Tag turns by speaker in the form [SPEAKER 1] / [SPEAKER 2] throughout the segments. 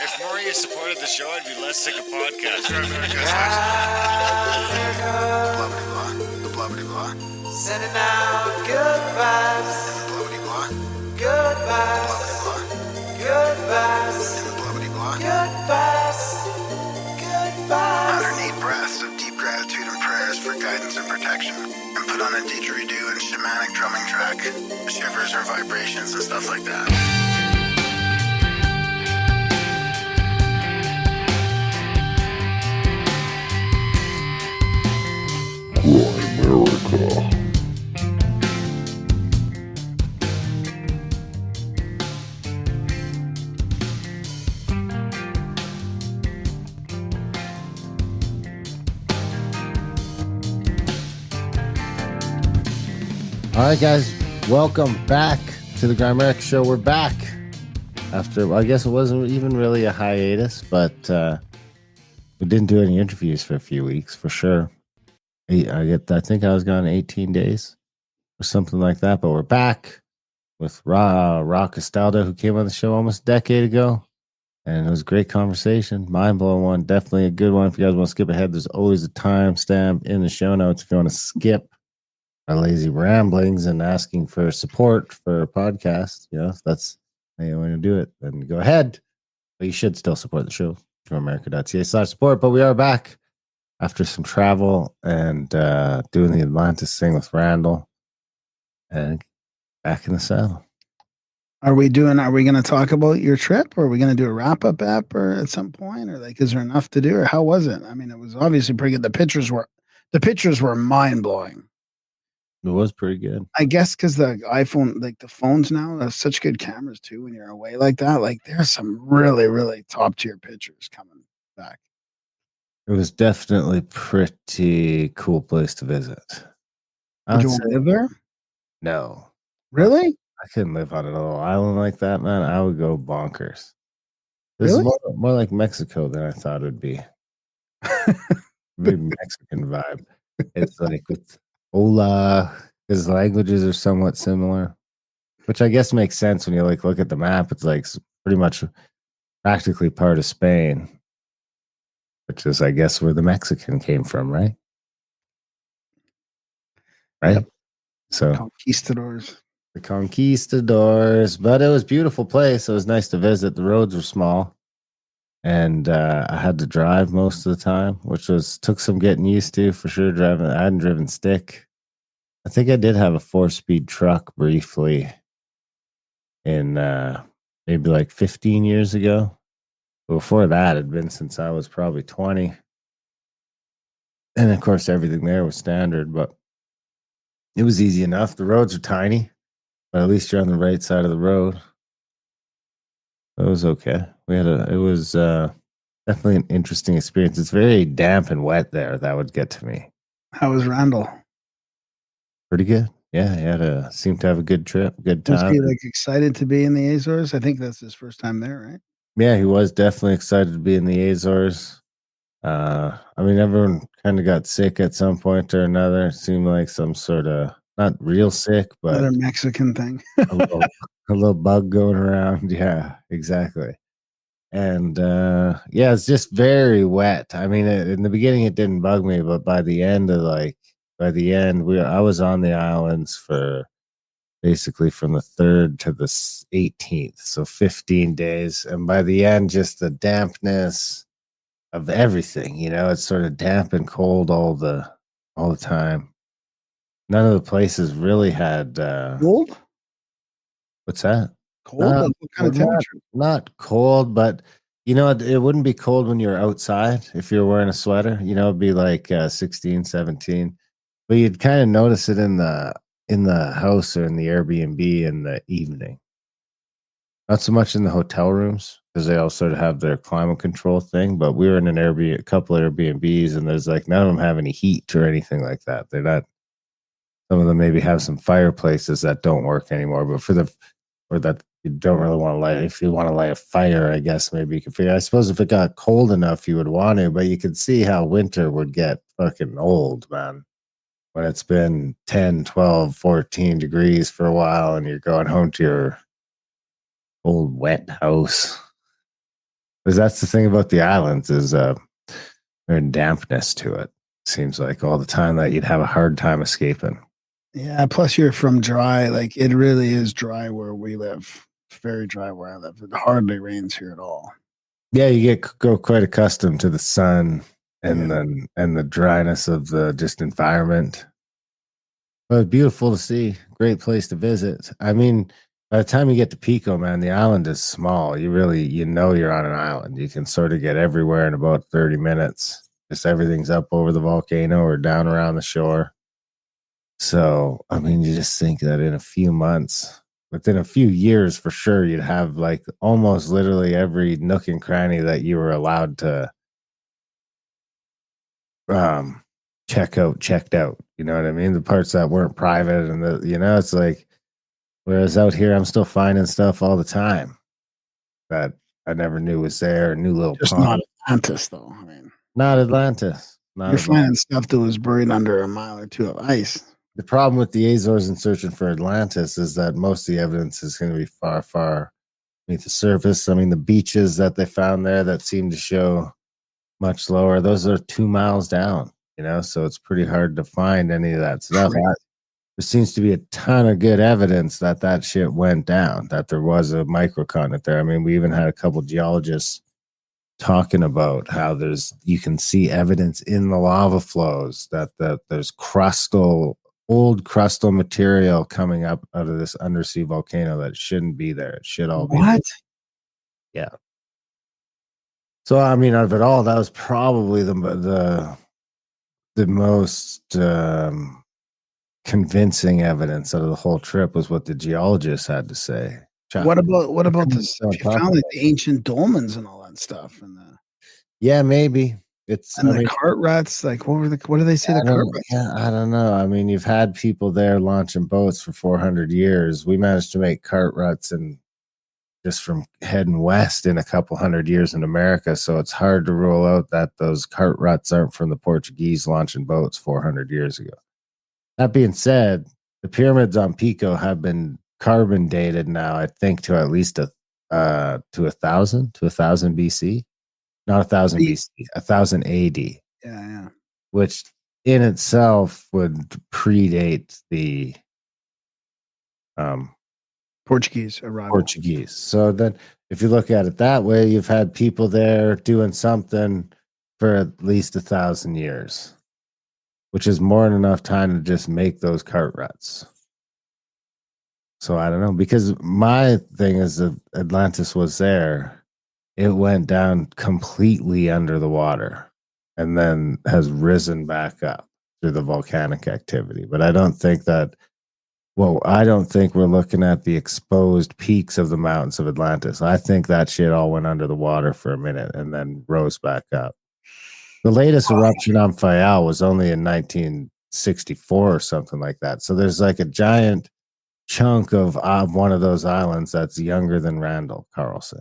[SPEAKER 1] If more of you supported the show, I'd be less sick of podcasts.
[SPEAKER 2] The blah blah blah.
[SPEAKER 3] Sending out good vibes.
[SPEAKER 2] Blah blah blah.
[SPEAKER 3] Good vibes.
[SPEAKER 2] Blah
[SPEAKER 3] Good vibes.
[SPEAKER 2] blah blah.
[SPEAKER 3] Good vibes. Good vibes.
[SPEAKER 2] 108 breaths of deep gratitude and prayers for guidance and protection, and put on a didgeridoo and shamanic drumming track, shivers or vibrations and stuff like that.
[SPEAKER 4] All right, guys, welcome back to the Grimerica Show. We're back after, well, I guess it wasn't even really a hiatus, but we didn't do any interviews for a few weeks, for sure. I think I was gone 18 days or something like that, but we're back with Castaldo, who came on the show almost a decade ago, and it was a great conversation, mind-blowing one, definitely a good one. If you guys want to skip ahead, there's always a timestamp in the show notes if you want to skip our lazy ramblings and asking for support for a podcast. You know, if that's how you want to do it, then go ahead. But you should still support the show from america.ca/support. But we are back after some travel and doing the Atlantis thing with Randall and back in the saddle.
[SPEAKER 5] Are we going to talk about your trip, or are we going to do a wrap up app or at some point, or like, is there enough to do, or how was it? I mean, it was obviously pretty good. The pictures were mind blowing.
[SPEAKER 4] It was pretty good.
[SPEAKER 5] I guess because the iPhone, like the phones now, have such good cameras too. When you're away like that, like there's some really, really top tier pictures coming back.
[SPEAKER 4] It was definitely pretty cool place to visit.
[SPEAKER 5] Would you want to live there?
[SPEAKER 4] No.
[SPEAKER 5] Really?
[SPEAKER 4] I couldn't live on a little island like that, man. I would go bonkers. This
[SPEAKER 5] Really?
[SPEAKER 4] is more like Mexico than I thought it would be. Big Mexican vibe. It's like with hola, because the languages are somewhat similar, which I guess makes sense when you like look at the map. It's like pretty much practically part of Spain, which is, I guess, where the Mexican came from, right? Right.
[SPEAKER 5] Yep.
[SPEAKER 4] So
[SPEAKER 5] Conquistadors.
[SPEAKER 4] the conquistadors, but it was a beautiful place. It was nice to visit. The roads were small, and I had to drive most of the time, which took some getting used to for sure. Driving, I hadn't driven stick. I think I did have a 4-speed truck briefly in maybe like 15 years ago. But before that, it had been since I was probably 20. And of course, everything there was standard, but it was easy enough. The roads are tiny, but at least you're on the right side of the road. It was okay. It was definitely an interesting experience. It's very damp and wet there. That would get to me.
[SPEAKER 5] How was Randall?
[SPEAKER 4] Pretty good. Yeah, he seemed to have a good trip, good
[SPEAKER 5] Was
[SPEAKER 4] time.
[SPEAKER 5] he like excited to be in the Azores? I think that's his first time there, right?
[SPEAKER 4] Yeah, he was definitely excited to be in the Azores. I mean, everyone kind of got sick at some point or another. It seemed like some sort of, not real sick, but
[SPEAKER 5] Another Mexican thing.
[SPEAKER 4] a little bug going around. Yeah, exactly. And yeah, it's just very wet. I mean, in the beginning it didn't bug me, but by the end, I was on the islands for basically from the 3rd to the 18th, so 15 days. And by the end, just the dampness of everything, you know, it's sort of damp and cold all the time. None of the places really had
[SPEAKER 5] Cold?
[SPEAKER 4] what's that?
[SPEAKER 5] Cold? Like, what kind of temperature?
[SPEAKER 4] Not cold, but you know, it wouldn't be cold when you're outside if you're wearing a sweater. You know, it'd be like 16, 17. But you'd kind of notice it in the house or in the Airbnb in the evening. Not so much in the hotel rooms because they all sort of have their climate control thing. But we were in a couple of Airbnbs, and there's like none of them have any heat or anything like that. They're not. Some of them maybe have some fireplaces that don't work anymore, but or that you don't really want to light. If you want to light a fire, I guess maybe you could figure. I suppose if it got cold enough, you would want to, but you could see how winter would get fucking old, man. When it's been 10, 12, 14 degrees for a while and you're going home to your old wet house. Because that's the thing about the islands is there's dampness to it. Seems like all the time that you'd have a hard time escaping.
[SPEAKER 5] Yeah. Plus, you're from dry. Like it really is dry where we live. It's very dry where I live. It hardly rains here at all.
[SPEAKER 4] Yeah, you grow quite accustomed to the sun and
[SPEAKER 5] Yeah.
[SPEAKER 4] the dryness of the just environment. But it's beautiful to see. Great place to visit. I mean, by the time you get to Pico, man, the island is small. You know you're on an island. You can sort of get everywhere in about 30 minutes. Just everything's up over the volcano or down around the shore. So, I mean, you just think that in a few months, within a few years for sure, you'd have like almost literally every nook and cranny that you were allowed to um checked out. You know what I mean? The parts that weren't private and it's like whereas out here I'm still finding stuff all the time that I never knew was there, new little
[SPEAKER 5] Just
[SPEAKER 4] pond.
[SPEAKER 5] not Atlantis, though. I mean,
[SPEAKER 4] Not Atlantis. Not
[SPEAKER 5] you're
[SPEAKER 4] Atlantis.
[SPEAKER 5] finding stuff that was buried under a mile or two of ice.
[SPEAKER 4] The problem with the Azores and searching for Atlantis is that most of the evidence is going to be far, far beneath the surface. I mean, the beaches that they found there that seem to show much lower, those are 2 miles down, so it's pretty hard to find any of that stuff.
[SPEAKER 5] Crazy.
[SPEAKER 4] There seems to be a ton of good evidence that that shit went down, that there was a microcontinent there. I mean, we even had a couple geologists talking about how you can see evidence in the lava flows that there's old crustal material coming up out of this undersea volcano that shouldn't be there. It should all be
[SPEAKER 5] What?
[SPEAKER 4] yeah. So I mean, out of it all, that was probably the most convincing evidence out of the whole trip was what the geologists had to say.
[SPEAKER 5] What about this? If you found like the ancient dolmens and all that stuff, and
[SPEAKER 4] yeah, maybe it's
[SPEAKER 5] the cart ruts. Like, what do they say? The cart ruts?
[SPEAKER 4] Yeah, I don't know. I mean, you've had people there launching boats for 400 years. We managed to make cart ruts and just from heading west in a couple hundred years in America. So it's hard to rule out that those cart ruts aren't from the Portuguese launching boats 400 years ago. That being said, the pyramids on Pico have been carbon dated now, I think, to at least to 1,000 BC. Not 1,000 BC, 1,000 AD.
[SPEAKER 5] Yeah.
[SPEAKER 4] Which in itself would predate the
[SPEAKER 5] Portuguese arrival.
[SPEAKER 4] Portuguese. So then, if you look at it that way, you've had people there doing something for at least 1,000 years, which is more than enough time to just make those cart ruts. So I don't know, because my thing is that Atlantis was there. It went down completely under the water and then has risen back up through the volcanic activity. But I don't think we're looking at the exposed peaks of the mountains of Atlantis. I think that shit all went under the water for a minute and then rose back up. The latest eruption on Fayal was only in 1964 or something like that. So there's like a giant chunk of one of those islands that's younger than Randall Carlson.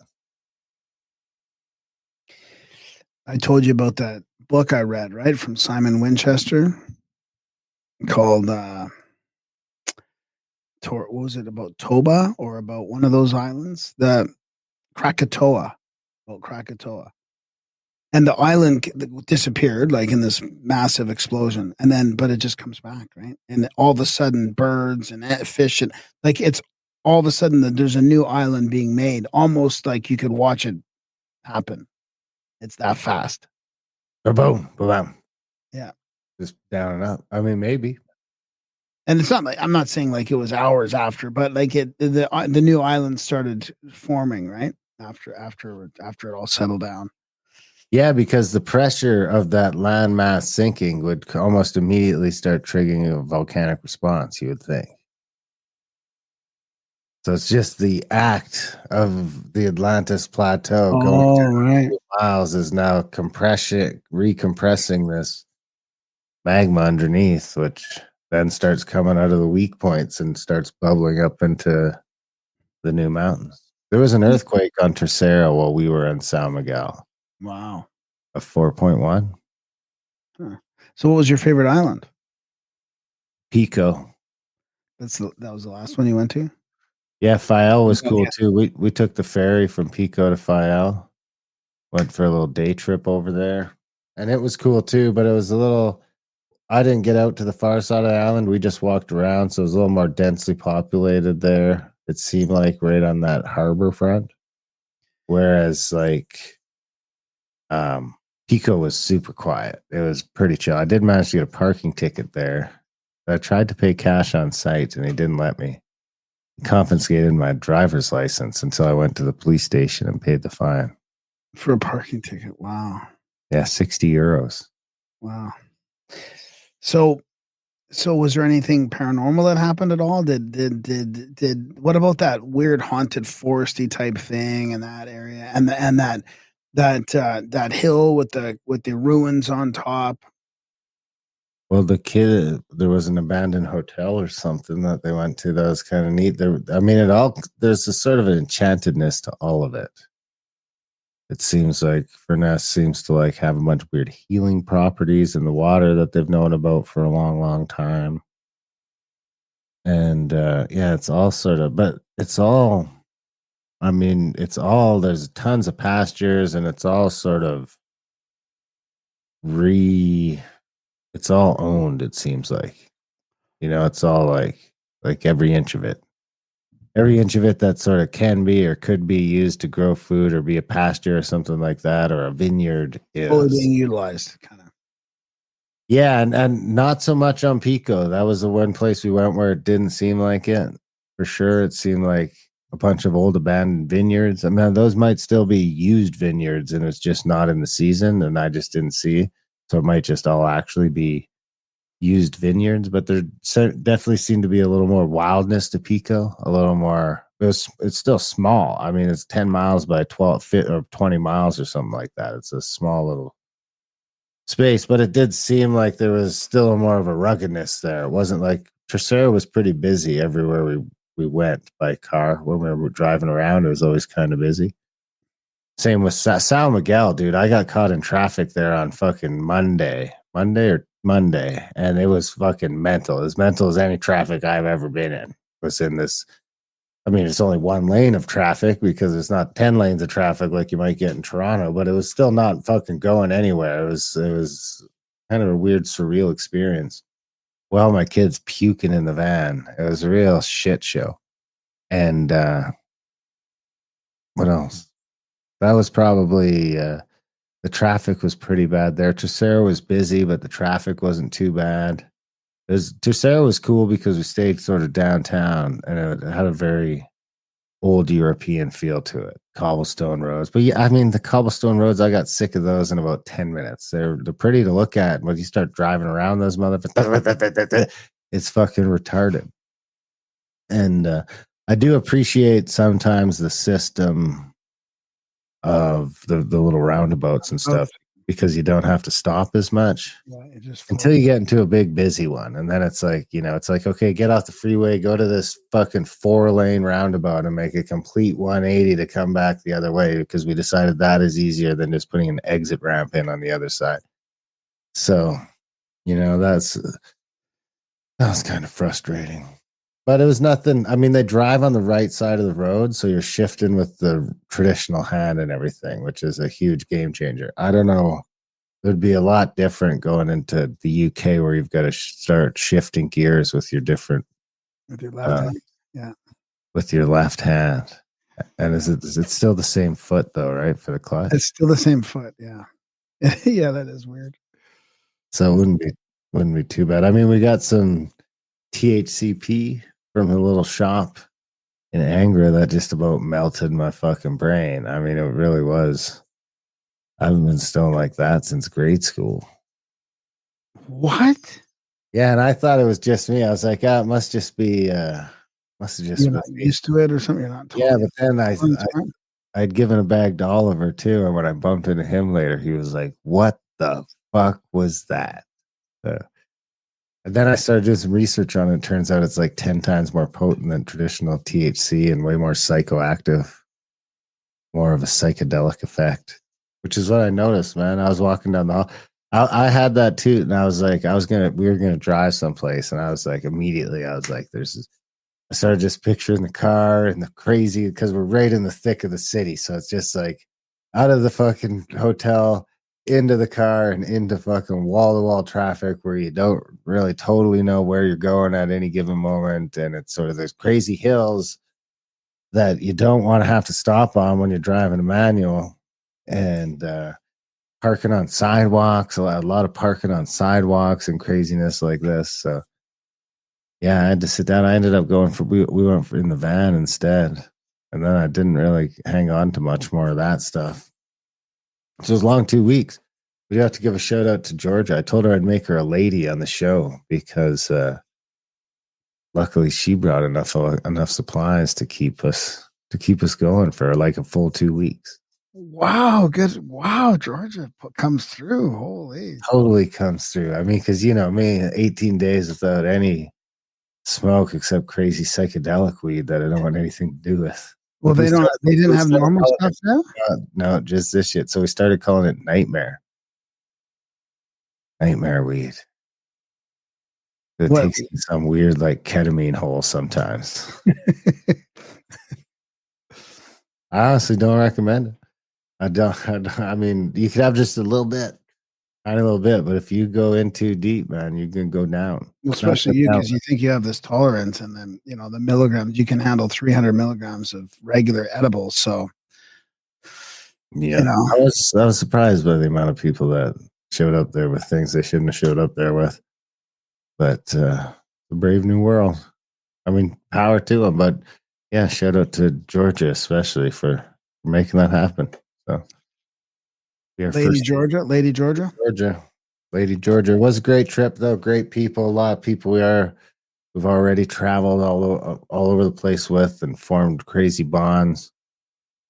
[SPEAKER 5] I told you about that book I read, right, from Simon Winchester, called what was it, about Toba or about one of those islands, the Krakatoa, about Krakatoa, and the island disappeared like in this massive explosion, and then but it just comes back, right, and all of a sudden birds and fish and like it's all of a sudden that there's a new island being made, almost like you could watch it happen. It's that fast.
[SPEAKER 4] Boom, boom.
[SPEAKER 5] Yeah.
[SPEAKER 4] Just down and up. I mean, maybe.
[SPEAKER 5] And it's not like I'm not saying like it was hours after, but like the new island started forming, right? After it all settled down.
[SPEAKER 4] Yeah, because the pressure of that landmass sinking would almost immediately start triggering a volcanic response, you would think. So it's just the act of the Atlantis plateau going 2 miles is now recompressing this magma underneath, which then starts coming out of the weak points and starts bubbling up into the new mountains. There was an earthquake on Tercera while we were in San Miguel.
[SPEAKER 5] Wow.
[SPEAKER 4] A 4.1.
[SPEAKER 5] Huh. So what was your favorite island?
[SPEAKER 4] Pico.
[SPEAKER 5] That was the last one you went to?
[SPEAKER 4] Yeah, Fayal was cool too. We took the ferry from Pico to Fayal. Went for a little day trip over there, and it was cool too. But it was a little. I didn't get out to the far side of the island. We just walked around, so it was a little more densely populated there. It seemed like right on that harbor front, whereas like Pico was super quiet. It was pretty chill. I did manage to get a parking ticket there. I tried to pay cash on site, and he didn't let me. He confiscated my driver's license until I went to the police station and paid the fine.
[SPEAKER 5] For a parking ticket. Wow.
[SPEAKER 4] Yeah, 60 euros.
[SPEAKER 5] Wow. So was there anything paranormal that happened at all? Did what about that weird haunted foresty type thing in that area and that hill with the ruins on top?
[SPEAKER 4] Well, there was an abandoned hotel or something that they went to that was kind of neat. There's a sort of an enchantedness to all of it. It seems like Furness seems to like have a bunch of weird healing properties in the water that they've known about for a long, long time. And yeah, it's all sort of, but it's all, there's tons of pastures and it's all sort of it's all owned, it seems like. It's all like every inch of it. Every inch of it that sort of can be or could be used to grow food or be a pasture or something like that, or a vineyard
[SPEAKER 5] Fully being
[SPEAKER 4] is.
[SPEAKER 5] utilized, kind of.
[SPEAKER 4] Yeah, and not so much on Pico. That was the one place we went where it didn't seem like it. For sure, it seemed like a bunch of old abandoned vineyards. I mean, those might still be used vineyards, and it's just not in the season, and I just didn't see. So it might just all actually be used vineyards, but there definitely seemed to be a little more wildness to Pico, a little more. It's still small. I mean, it's 10 miles by 12 feet or 20 miles or something like that. It's a small little space, but it did seem like there was still more of a ruggedness there. It wasn't like Tercero was pretty busy everywhere we went by car. When we were driving around, it was always kind of busy. Same with São Miguel, dude. I got caught in traffic there on fucking Monday, and it was fucking mental. As mental as any traffic I've ever been in. Was in this. I mean, it's only one lane of traffic because it's not 10 lanes of traffic like you might get in Toronto, but it was still not fucking going anywhere. It was kind of a weird, surreal experience. Well, my kids puking in the van. It was a real shit show. And what else? That was probably the traffic was pretty bad there. Tercero was busy, but the traffic wasn't too bad. Tercero was cool because we stayed sort of downtown and it had a very old European feel to it. Cobblestone roads. But yeah, I mean, the cobblestone roads, I got sick of those in about 10 minutes. They're pretty to look at. When you start driving around those motherfuckers, it's fucking retarded. And I do appreciate sometimes the system of the little roundabouts and stuff because you don't have to stop as much until you get into a big busy one. And then it's like, okay, get off the freeway, go to this fucking 4-lane roundabout and make a complete 180 to come back the other way because we decided that is easier than just putting an exit ramp in on the other side. So, that was kind of frustrating. But it was nothing. I mean, they drive on the right side of the road, so you're shifting with the traditional hand and everything, which is a huge game changer. I don't know. It would be a lot different going into the UK where you've got to start shifting gears with your
[SPEAKER 5] left hand. Yeah.
[SPEAKER 4] With your left hand. And is it still the same foot though, right? For the clutch?
[SPEAKER 5] It's still the same foot, yeah. Yeah, that is weird.
[SPEAKER 4] So it wouldn't be too bad. I mean, we got some THCP from a little shop in Angra that just about melted my fucking brain. I mean, it really was. I haven't been stoned like that since grade school.
[SPEAKER 5] What?
[SPEAKER 4] Yeah, and I thought it was just me. I was like, it must just be
[SPEAKER 5] You're not used to it or something. You're not
[SPEAKER 4] yeah, but then I'd given a bag to Oliver too, and when I bumped into him later, he was like, "What the fuck was that?" And then I started doing some research on it. It turns out it's like 10 times more potent than traditional THC and way more psychoactive, more of a psychedelic effect, which is what I noticed, man. I was walking down the hall. I had that too. And I was like, we were going to drive someplace. And I was like, immediately, I was like, I started just picturing the car and the crazy, because we're right in the thick of the city. So it's just like, out of the fucking hotel into the car and into fucking wall-to-wall traffic where you don't really totally know where you're going at any given moment. And it's sort of those crazy hills that you don't want to have to stop on when you're driving a manual. And parking on sidewalks, a lot of parking on sidewalks and craziness like this. So yeah, I had to sit down. I ended up going we went in the van instead. And then I didn't really hang on to much more of that stuff. So it was long 2 weeks. We do have to give a shout out to Georgia. I told her I'd make her a lady on the show because luckily she brought enough supplies to keep us going for like a full 2 weeks.
[SPEAKER 5] Wow, good. Wow, Georgia comes through. Holy.
[SPEAKER 4] Totally comes through. I mean, because you know me, 18 days without any smoke except crazy psychedelic weed that I don't want anything to do with.
[SPEAKER 5] Well, they didn't have normal stuff now?
[SPEAKER 4] No, just this shit. So we started calling it nightmare weed. It takes you some weird like ketamine hole sometimes. I honestly don't recommend it. I mean, you could have just a little bit, tiny little bit, but if you go in too deep, man, you can go down.
[SPEAKER 5] Well, especially you, because you think you have this tolerance, and then the milligrams, you can handle 300 milligrams of regular edibles. So,
[SPEAKER 4] yeah, I was surprised by the amount of people that showed up there with things they shouldn't have showed up there with. But the brave new world. I mean, power to them. But yeah, shout out to Georgia especially for making that happen. So,
[SPEAKER 5] Lady Georgia. Lady Georgia.
[SPEAKER 4] It was a great trip though. Great people, a lot of people we've already traveled all over the place with and formed crazy bonds.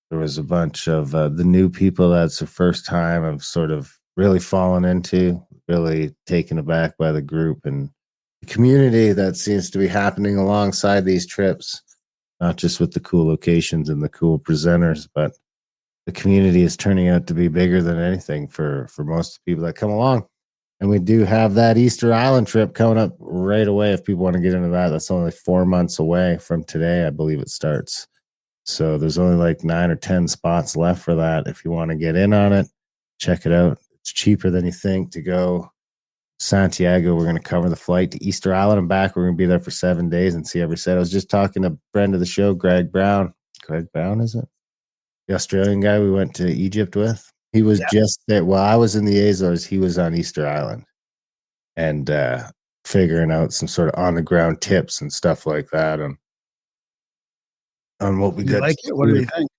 [SPEAKER 4] There was a bunch of the new people that's the first time I've sort of really fallen into, really taken aback by the group and the community that seems to be happening alongside these trips, not just with the cool locations and the cool presenters, but the community is turning out to be bigger than anything for most of the people that come along. And we do have that Easter Island trip coming up right away. If people want to get into that, that's only 4 months away from today. I believe it starts. So there's only like 9 or 10 spots left for that. If you want to get in on it, check it out. It's cheaper than you think to go Santiago. We're going to cover the flight to Easter Island and back. We're going to be there for 7 days and see every set. I was just talking to a friend of the show, Greg Brown. Greg Brown, is it? The Australian guy we went to Egypt with. He was just there. While I was in the Azores, he was on Easter Island and figuring out some sort of on the ground tips and stuff like that on what we got.
[SPEAKER 5] Like it? What do you think?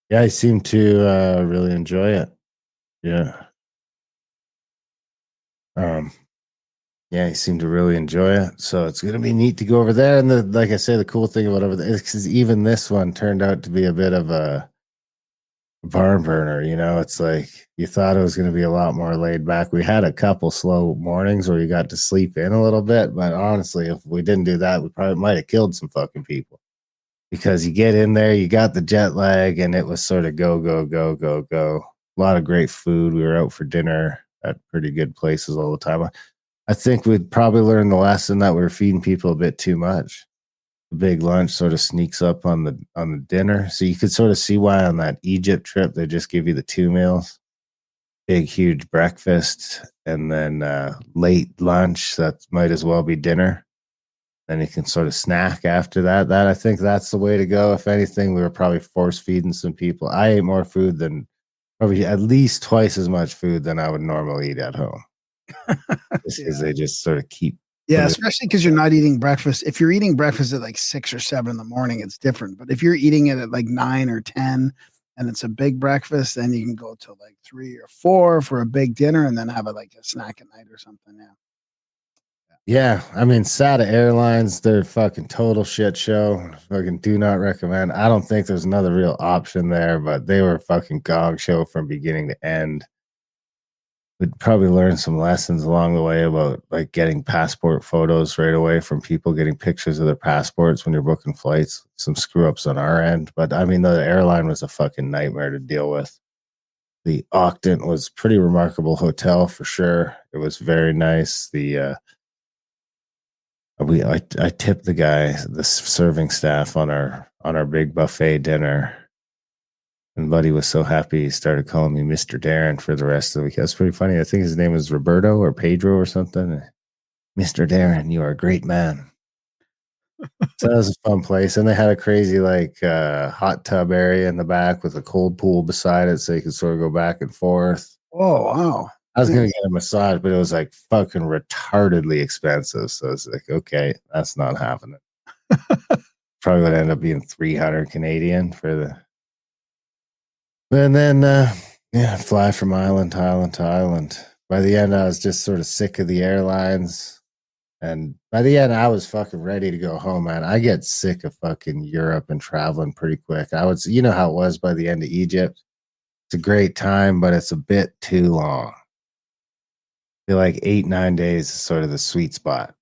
[SPEAKER 4] Yeah, I seem to really enjoy it. Yeah. Yeah, he seemed to really enjoy it. So it's going to be neat to go over there. And like I say, the cool thing about over there is because even this one turned out to be a bit of a barn burner. It's like you thought it was going to be a lot more laid back. We had a couple slow mornings where you got to sleep in a little bit. But honestly, if we didn't do that, we probably might have killed some fucking people. Because you get in there, you got the jet lag, and it was sort of go, go, go, go, go. A lot of great food. We were out for dinner at pretty good places all the time. I think we'd probably learn the lesson that we were feeding people a bit too much. The big lunch sort of sneaks up on the dinner. So you could sort of see why on that Egypt trip, they just give you the 2 meals, big, huge breakfast, and then late lunch. That might as well be dinner. Then you can sort of snack after that. I think that's the way to go. If anything, we were probably force feeding some people. I ate more food than probably at least twice as much food than I would normally eat at home. Just because they just sort of keep.
[SPEAKER 5] Yeah, especially because you're not eating breakfast. If you're eating breakfast at like 6 or 7 in the morning, it's different. But if you're eating it at like 9 or 10 and it's a big breakfast, then you can go to like 3 or 4 for a big dinner and then have a snack at night or something.
[SPEAKER 4] Yeah, I mean, SATA Airlines, they're fucking total shit show. Fucking do not recommend. I don't think there's another real option there, but they were a fucking gong show from beginning to end. We'd probably learn some lessons along the way about like getting passport photos right away from people getting pictures of their passports when you're booking flights. Some screw ups on our end, but I mean, the airline was a fucking nightmare to deal with. The Octant was pretty remarkable hotel for sure. It was very nice. I tipped the guy, the serving staff on our big buffet dinner. And Buddy was so happy he started calling me Mr. Darren for the rest of the week. That's pretty funny. I think his name was Roberto or Pedro or something. Mr. Darren, you are a great man. So that was a fun place. And they had a crazy hot tub area in the back with a cold pool beside it so you could sort of go back and forth.
[SPEAKER 5] Oh, wow.
[SPEAKER 4] I was going to get a massage, but it was like fucking retardedly expensive. So it's like, okay, that's not happening. Probably would end up being 300 Canadian for the. And then, fly from island to island to island. By the end, I was just sort of sick of the airlines. And by the end, I was fucking ready to go home, man. I get sick of fucking Europe and traveling pretty quick. You know how it was by the end of Egypt. It's a great time, but it's a bit too long. I feel like 8-9 days is sort of the sweet spot.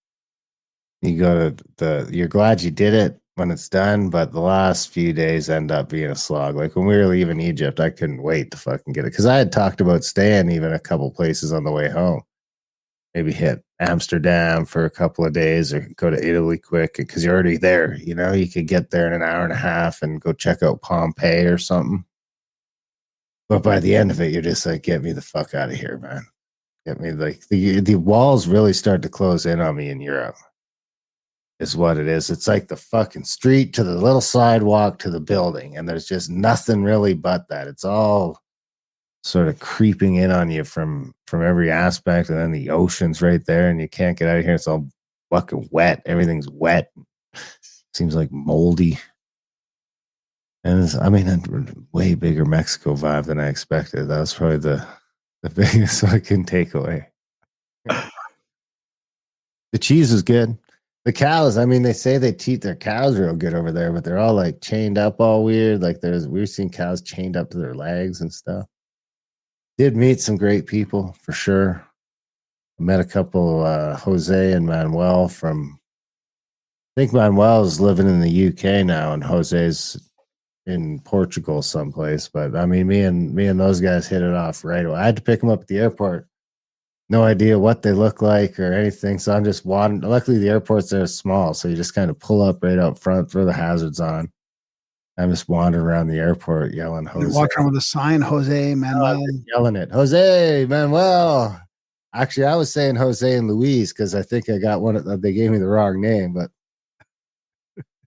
[SPEAKER 4] You go to you're glad you did it when it's done, but the last few days end up being a slog. Like when we were leaving Egypt, I couldn't wait to fucking get it because I had talked about staying even a couple places on the way home. Maybe hit Amsterdam for a couple of days or go to Italy quick because you're already there. You know, you could get there in an hour and a half and go check out Pompeii or something. But by the end of it, you're just like, get me the fuck out of here, man. Get me the walls really start to close in on me in Europe. Is what it is. It's like the fucking street to the little sidewalk to the building, and there's just nothing really but that. It's all sort of creeping in on you from every aspect, and then the ocean's right there, and you can't get out of here. It's all fucking wet. Everything's wet. Seems like moldy. And a way bigger Mexico vibe than I expected. That was probably the biggest fucking takeaway. The cheese was good. The cows, they say they teat their cows real good over there, but they're all like chained up all weird. Like we've seen cows chained up to their legs and stuff. Did meet some great people for sure. Met a couple, Jose and Manuel I think Manuel's living in the UK now and Jose's in Portugal someplace. But me and those guys hit it off right away. I had to pick them up at the airport. No idea what they look like or anything. So I'm just wandering. Luckily, the airports are small. So you just kind of pull up right up front, throw the hazards on. I'm just wandering around the airport yelling Jose.
[SPEAKER 5] You walk around with a sign, Jose, Manuel.
[SPEAKER 4] Yelling it. Jose, Manuel. Actually, I was saying Jose and Luis because I think I got they gave me the wrong name, but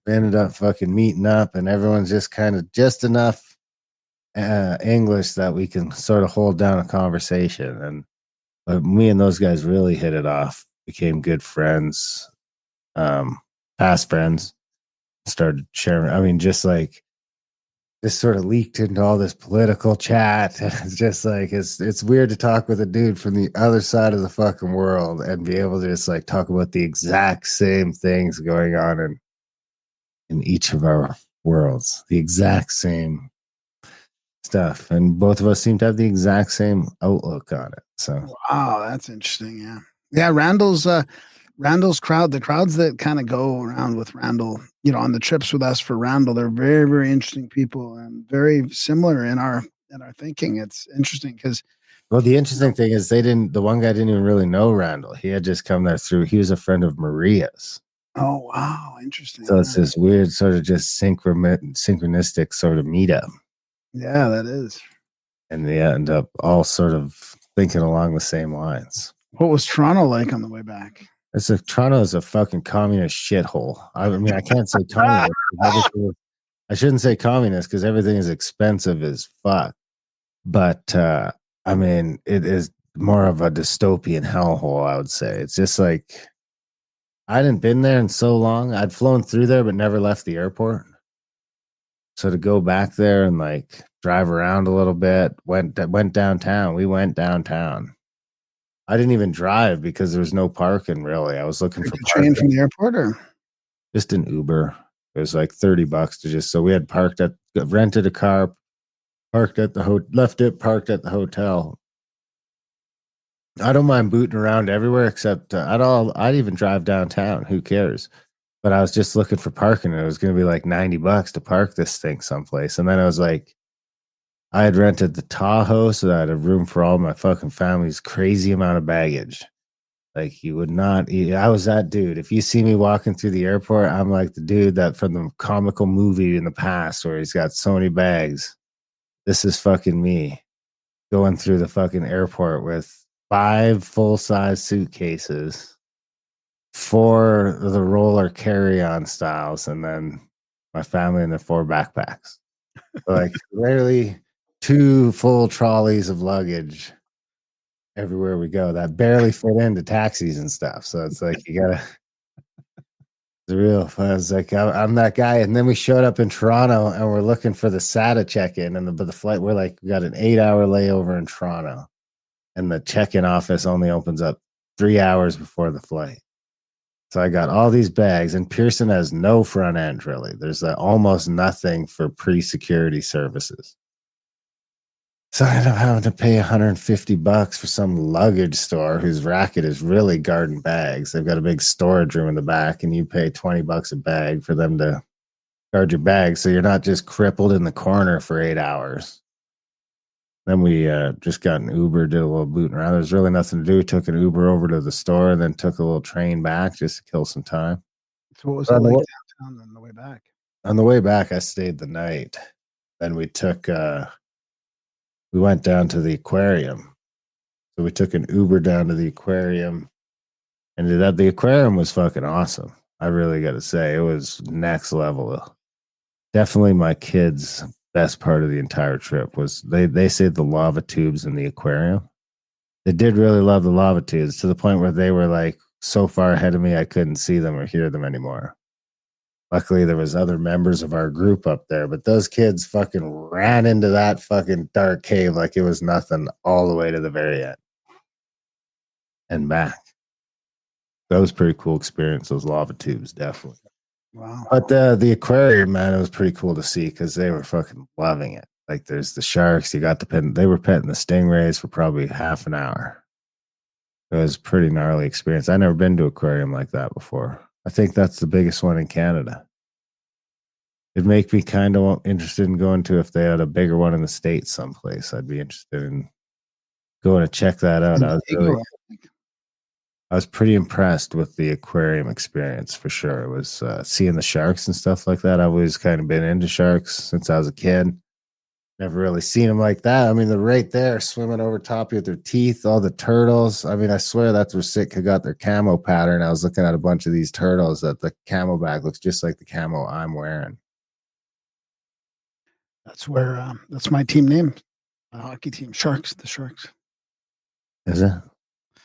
[SPEAKER 4] we ended up fucking meeting up and everyone's just kind of just enough English that we can sort of hold down a conversation. But me and those guys really hit it off, became good friends, past friends, started sharing. Just sort of leaked into all this political chat. It's just like, it's weird to talk with a dude from the other side of the fucking world and be able to just like talk about the exact same things going on in each of our worlds, the exact same stuff, and both of us seem to have the exact same outlook on it. So
[SPEAKER 5] wow, that's interesting. Yeah, Randall's crowd, the crowds that kind of go around with Randall, on the trips with us for Randall, they're very, very interesting people and very similar in our thinking. It's interesting because
[SPEAKER 4] the interesting thing is the one guy didn't even really know Randall. He had just come there he was a friend of Maria's.
[SPEAKER 5] Oh wow, interesting.
[SPEAKER 4] So it's this weird sort of just synchronistic sort of meetup.
[SPEAKER 5] Yeah, that is.
[SPEAKER 4] And they end up all sort of thinking along the same lines.
[SPEAKER 5] What was Toronto like on the way back?
[SPEAKER 4] Toronto is a fucking communist shithole. I can't say communist. I shouldn't say communist because everything is expensive as fuck. But it is more of a dystopian hellhole, I would say. It's just like I hadn't been there in so long. I'd flown through there but never left the airport. So to go back there and like drive around a little bit, went downtown. We went downtown. I didn't even drive because there was no parking really. I was looking for
[SPEAKER 5] train from the airport or
[SPEAKER 4] just an Uber. It was like $30 so we had rented a car, parked at the hotel. I don't mind booting around everywhere except I'd even drive downtown. Who cares? But I was just looking for parking and it was going to be like $90 to park this thing someplace. And then I was like, I had rented the Tahoe so I had a room for all my fucking family's crazy amount of baggage. Like you would not I was that dude. If you see me walking through the airport, I'm like the dude that from the comical movie in the past where he's got so many bags. this is fucking me going through the fucking airport with 5 full-size suitcases, 4 of the roller carry-on styles, and then my family and the 4 backpacks. Like rarely 2 full trolleys of luggage everywhere we go that barely fit into taxis and stuff. So it's like you gotta. It's real. I was like, I'm that guy. And then we showed up in Toronto and we're looking for the SATA check-in, and the flight. We're like, we got an 8-hour layover in Toronto, and the check-in office only opens up 3 hours before the flight. So I got all these bags, and Pearson has no front end really. There's almost nothing for pre-security services. So I end up having to pay $150 for some luggage store whose racket is really garden bags. They've got a big storage room in the back, and you pay $20 a bag for them to guard your bags, so you're not just crippled in the corner for 8 hours. Then we just got an Uber, did a little booting around. There's really nothing to do. Took an Uber over to the store, and then took a little train back just to kill some time.
[SPEAKER 5] So what was it like downtown on the way back?
[SPEAKER 4] On the way back, I stayed the night. Then we took, we went down to the aquarium. So we took an Uber down to the aquarium, and the aquarium was fucking awesome. I really got to say, it was next level. Definitely my kids' best part of the entire trip was they say the lava tubes in the aquarium. They did really love the lava tubes to the point where they were like so far ahead of me I couldn't see them or hear them anymore. Luckily there was other members of our group up there, but those kids fucking ran into that fucking dark cave like it was nothing all the way to the very end and back. That was a pretty cool experience, those lava tubes, definitely.
[SPEAKER 5] Wow.
[SPEAKER 4] But the aquarium, man, it was pretty cool to see because they were fucking loving it. Like there's the sharks, you got the pet. They were petting the stingrays for probably half an hour. It was a pretty gnarly experience. I never been to an aquarium like that before. I think that's the biggest one in Canada. It'd make me kind of interested in going to, if they had a bigger one in the States someplace. I'd be interested in going to check that out. I was pretty impressed with the aquarium experience for sure. It was seeing the sharks and stuff like that. I've always kind of been into sharks since I was a kid. Never really seen them like that. I mean, they're right there swimming over top of you with their teeth, all the turtles. I mean, I swear that's where Sitka got their camo pattern. I was looking at a bunch of these turtles that the camo back looks just like the camo I'm wearing.
[SPEAKER 5] That's where that's my team name, hockey team, Sharks. The Sharks.
[SPEAKER 4] Is it?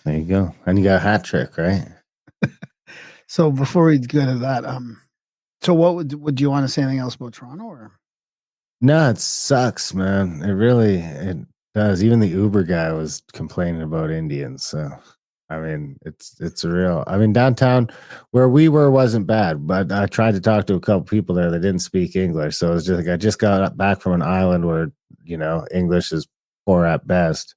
[SPEAKER 4] There you go. And you got a hat trick, right?
[SPEAKER 5] So before we go to that, so what would you want to say anything else about Toronto or?
[SPEAKER 4] No, it sucks, man. It does. Even the Uber guy was complaining about Indians. So, I mean, it's real. I mean, downtown where we were wasn't bad, but I tried to talk to a couple people there that didn't speak English. So it was just like I just got back from an island where English is poor at best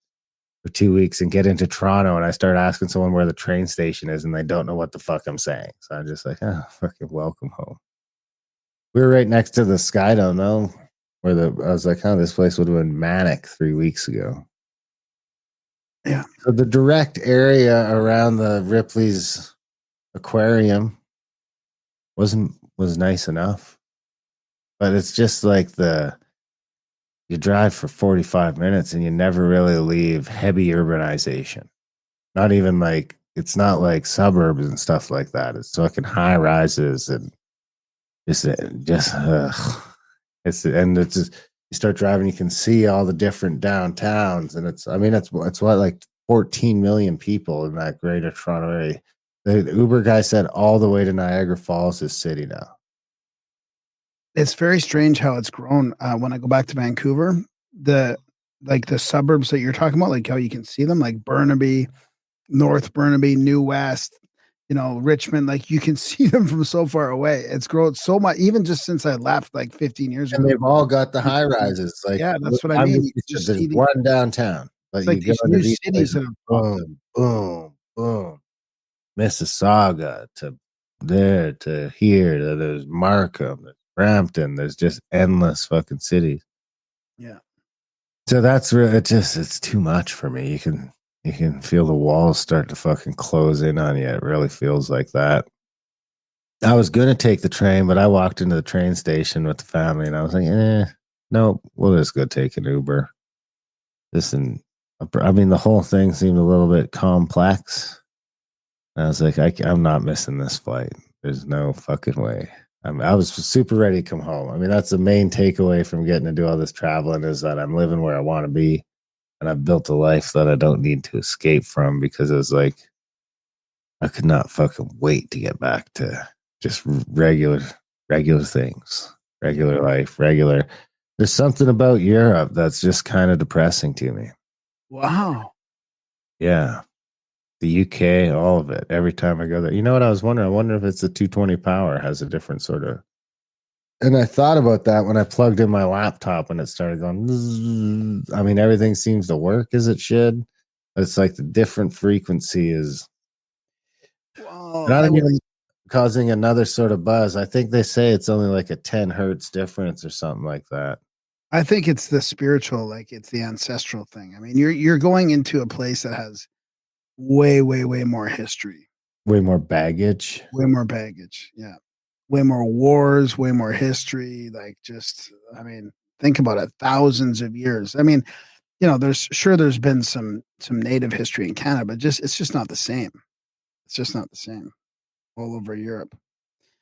[SPEAKER 4] for 2 weeks, and get into Toronto, and I start asking someone where the train station is, and they don't know what the fuck I'm saying. So I'm just like, oh, fucking welcome home. We were right next to the Skydome, though. I was like, this place would have been manic 3 weeks ago.
[SPEAKER 5] Yeah.
[SPEAKER 4] So the direct area around the Ripley's aquarium was nice enough, but it's just like you drive for 45 minutes and you never really leave heavy urbanization. Not even like, it's not like suburbs and stuff like that. It's fucking high rises and just you start driving, you can see all the different downtowns, and it's what, like 14 million people in that greater Toronto area. The Uber guy said all the way to Niagara Falls is city now.
[SPEAKER 5] It's very strange how it's grown. When I go back to Vancouver, the suburbs that you're talking about, like how you can see them, like Burnaby, North Burnaby, New West, Richmond, like you can see them from so far away. It's grown so much, even just since I left like 15 years ago.
[SPEAKER 4] And they've all got the high rises. Like,
[SPEAKER 5] yeah, that's what I mean.
[SPEAKER 4] There's one downtown, but
[SPEAKER 5] like
[SPEAKER 4] you
[SPEAKER 5] these
[SPEAKER 4] go
[SPEAKER 5] new
[SPEAKER 4] to these
[SPEAKER 5] cities that
[SPEAKER 4] places,
[SPEAKER 5] have
[SPEAKER 4] boom, boom, Mississauga to there to here to there's Markham, there's Brampton, there's just endless fucking cities.
[SPEAKER 5] Yeah.
[SPEAKER 4] So that's really it's too much for me. You can feel the walls start to fucking close in on you. It really feels like that. I was gonna take the train, but I walked into the train station with the family, and I was like, no, we'll just go take an Uber. Listen, I mean, the whole thing seemed a little bit complex. I was like, I'm not missing this flight. There's no fucking way. I was super ready to come home. I mean, that's the main takeaway from getting to do all this traveling is that I'm living where I want to be, and I've built a life that I don't need to escape from because it was like I could not fucking wait to get back to just regular things, regular life, regular. There's something about Europe that's just kind of depressing to me.
[SPEAKER 5] Wow.
[SPEAKER 4] Yeah. The UK, all of it. Every time I go there. You know what I was wondering? I wonder if it's the 220 power has a different sort of. And I thought about that when I plugged in my laptop and it started going. Zzz. I mean, everything seems to work as it should. But it's like the different frequency is
[SPEAKER 5] Well,
[SPEAKER 4] not even causing another sort of buzz. I think they say it's only like a 10 hertz difference or something like that.
[SPEAKER 5] I think it's the spiritual, like it's the ancestral thing. I mean, you're going into a place that has way, way, way more history,
[SPEAKER 4] Way more baggage.
[SPEAKER 5] way more baggage. Yeah. Way more wars, way more history. Like just, I mean, think about it, thousands of years. I mean, there's been some native history in Canada, but it's just not the same. It's just not the same all over Europe.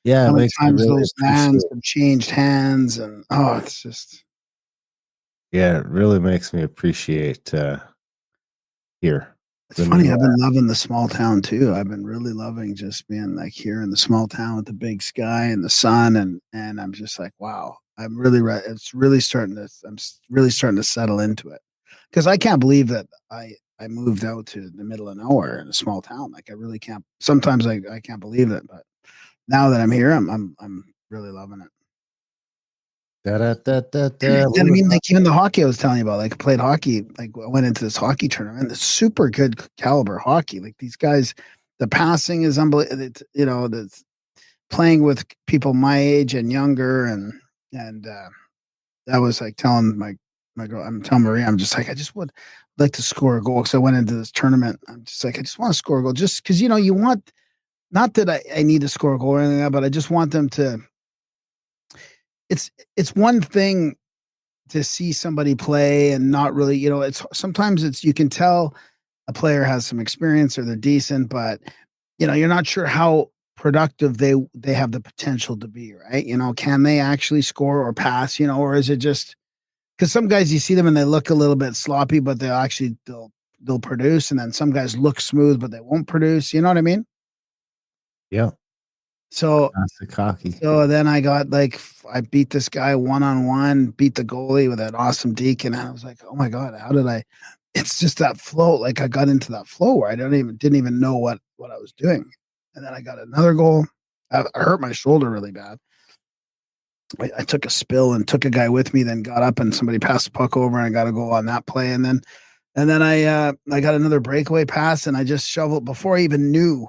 [SPEAKER 4] Yeah,
[SPEAKER 5] How
[SPEAKER 4] it
[SPEAKER 5] many
[SPEAKER 4] makes me
[SPEAKER 5] times
[SPEAKER 4] really
[SPEAKER 5] those lands
[SPEAKER 4] appreciate.
[SPEAKER 5] have changed hands and it's just
[SPEAKER 4] Yeah, it really makes me appreciate here.
[SPEAKER 5] it's
[SPEAKER 4] The
[SPEAKER 5] funny.
[SPEAKER 4] new
[SPEAKER 5] I've been loving the small town too. I've been really loving just being like here in the small town with the big sky and the sun, and I'm just like, wow. I'm really right. It's really starting to. Really starting to settle into it because I can't believe that I moved out to the middle of nowhere in a small town. Like I really can't. Sometimes I can't believe it, but now that I'm here, I'm really loving it.
[SPEAKER 4] da da da da da.
[SPEAKER 5] And I mean, like even the hockey I was telling you about, like I played hockey, like I went into this hockey tournament, it's super good caliber hockey. Like these guys, the passing is unbelievable. That's playing with people my age and younger, and I was like telling my girl, I'm telling Maria, I'm just like, I just would like to score a goal because I went into this tournament. I'm just like, I just want to score a goal, just because you want, not that I need to score a goal or anything, like that, but I just want them to. It's one thing to see somebody play and not really, it's sometimes it's you can tell a player has some experience or they're decent, but you're not sure how productive they have the potential to be, right? Can they actually score or pass, or is it just because some guys you see them and they look a little bit sloppy, but they'll produce, and then some guys look smooth but they won't produce. You know what I mean?
[SPEAKER 4] Yeah,
[SPEAKER 5] So
[SPEAKER 4] classic hockey.
[SPEAKER 5] So then I got like I beat this guy one on one, beat the goalie with that awesome deke, and I was like, oh my god, how did I? It's just that flow. Like I got into that flow where I didn't even know what I was doing, and then I got another goal. I hurt my shoulder really bad. I took a spill and took a guy with me, then got up and somebody passed the puck over, and I got a goal on that play, and then I got another breakaway pass, and I just shoveled before I even knew,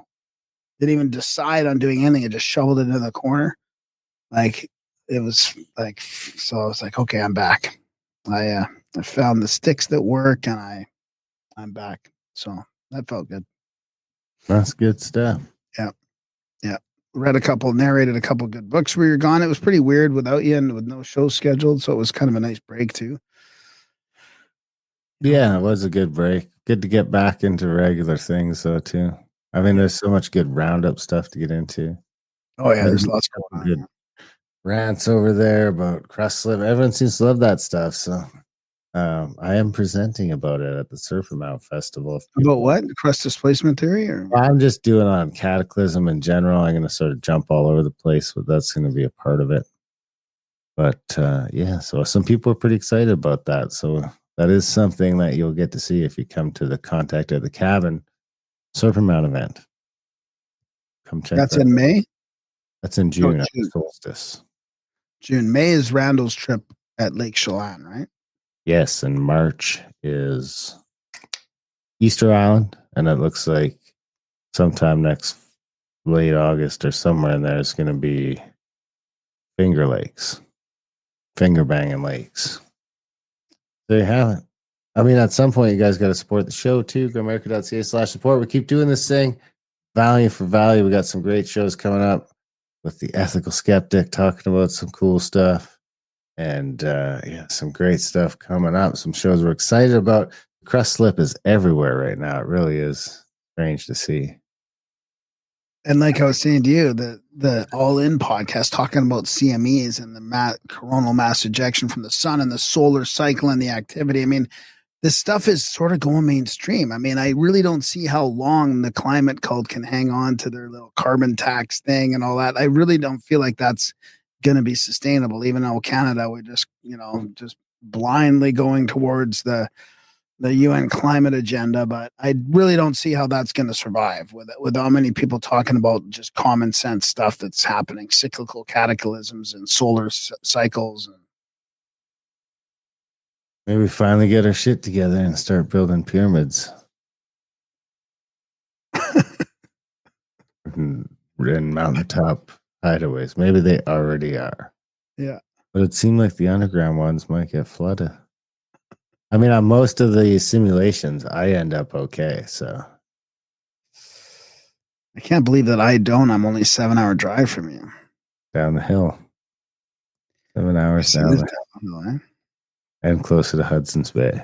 [SPEAKER 5] didn't even decide on doing anything. I just shoveled it into the corner. Like it was like, so I was like, okay, I'm back. I found the sticks that work, and I'm back. So that felt good.
[SPEAKER 4] That's good stuff.
[SPEAKER 5] Yeah, yeah. Narrated a couple good books where you're gone. It was pretty weird without you and with no show scheduled, so it was kind of a nice break too.
[SPEAKER 4] Yeah, it was a good break. Good to get back into regular things though too. I mean, there's so much good roundup stuff to get into.
[SPEAKER 5] Oh yeah, there's lots going on.
[SPEAKER 4] Good rants over there about crust slip. Everyone seems to love that stuff. So I am presenting about it at the Surfer Mount Festival.
[SPEAKER 5] About what? Crust displacement theory? Or
[SPEAKER 4] I'm just doing on cataclysm in general. I'm going to sort of jump all over the place, but that's going to be a part of it. But yeah, so some people are pretty excited about that. So that is something that you'll get to see if you come to the Contact at the Cabin Surfer Mount event. Come check
[SPEAKER 5] that's
[SPEAKER 4] that
[SPEAKER 5] in
[SPEAKER 4] out.
[SPEAKER 5] May?
[SPEAKER 4] That's in June, at the
[SPEAKER 5] June.
[SPEAKER 4] solstice.
[SPEAKER 5] June. May is Randall's trip at Lake Chelan, right?
[SPEAKER 4] Yes, and March is Easter Island, and it looks like sometime next late August or somewhere in there is going to be Finger Lakes, Finger Banging Lakes. There you have it. I mean, at some point, you guys got to support the show too. GoAmerica.ca/support. We keep doing this thing, value for value. We got some great shows coming up with the Ethical Skeptic talking about some cool stuff. And yeah, some great stuff coming up. Some shows we're excited about. Crust slip is everywhere right now. It really is strange to see.
[SPEAKER 5] And like I was saying to you, the All In podcast talking about CMEs and the coronal mass ejection from the sun and the solar cycle and the activity. I mean, this stuff is sort of going mainstream. I mean, I really don't see how long the climate cult can hang on to their little carbon tax thing and all that. I really don't feel like that's going to be sustainable, even though Canada would just, just blindly going towards the UN climate agenda. But I really don't see how that's going to survive with how many people talking about just common sense stuff that's happening, cyclical cataclysms and solar cycles. And
[SPEAKER 4] maybe we finally get our shit together and start building pyramids. in mountaintop hideaways. Maybe they already are.
[SPEAKER 5] Yeah.
[SPEAKER 4] But it seemed like the underground ones might get flooded. I mean, on most of the simulations, I end up okay. So
[SPEAKER 5] I can't believe that I don't. I'm only a 7-hour drive from you.
[SPEAKER 4] Down the hill. 7 hours down the hill.
[SPEAKER 5] Eh?
[SPEAKER 4] And closer to Hudson Bay.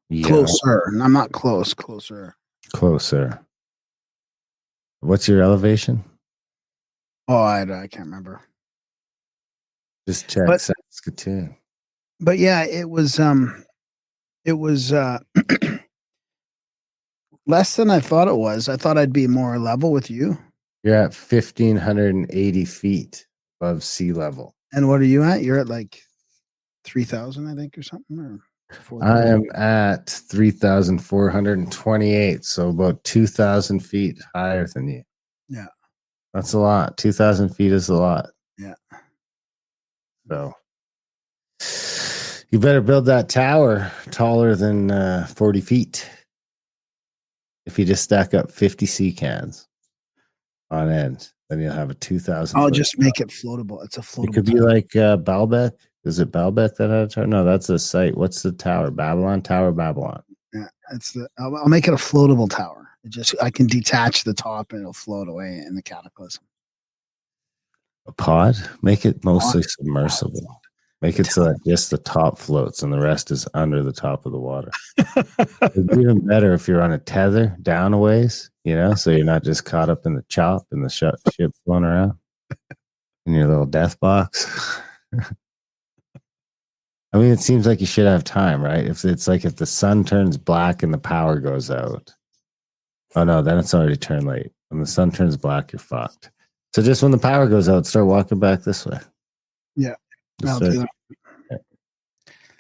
[SPEAKER 4] Yeah.
[SPEAKER 5] Closer. I'm not close. Closer.
[SPEAKER 4] What's your elevation?
[SPEAKER 5] Oh, I can't remember.
[SPEAKER 4] Just check Saskatoon.
[SPEAKER 5] But yeah, it was less than I thought it was. I thought I'd be more level with you.
[SPEAKER 4] You're at 1,580 feet above sea level.
[SPEAKER 5] And what are you at? You're at like 3,000, I think, or something, or 4,000?
[SPEAKER 4] I am at 3,428, so about 2,000 feet higher than you.
[SPEAKER 5] Yeah.
[SPEAKER 4] That's a lot. 2,000 feet is a lot.
[SPEAKER 5] Yeah.
[SPEAKER 4] So you better build that tower taller than 40 feet. If you just stack up 50 sea cans on end, then you'll have a 2,000.
[SPEAKER 5] I'll just make it floatable. It's a floatable.
[SPEAKER 4] It could be like Baalbek. Is it Baalbek that had a tower? No, that's a site. What's the tower? Babylon? Tower Babylon.
[SPEAKER 5] Yeah, I'll make it a floatable tower. I can detach the top and it'll float away in the cataclysm.
[SPEAKER 4] A pod? Make it mostly submersible. Make it so that just the top floats and the rest is under the top of the water. It'd be even better if you're on a tether down a ways, so you're not just caught up in the chop and the ship flown around in your little death box. I mean, it seems like you should have time, right? If the sun turns black and the power goes out. Oh no, then it's already turned late. When the sun turns black, you're fucked. So just when the power goes out, start walking back this way.
[SPEAKER 5] Yeah. I'll do that.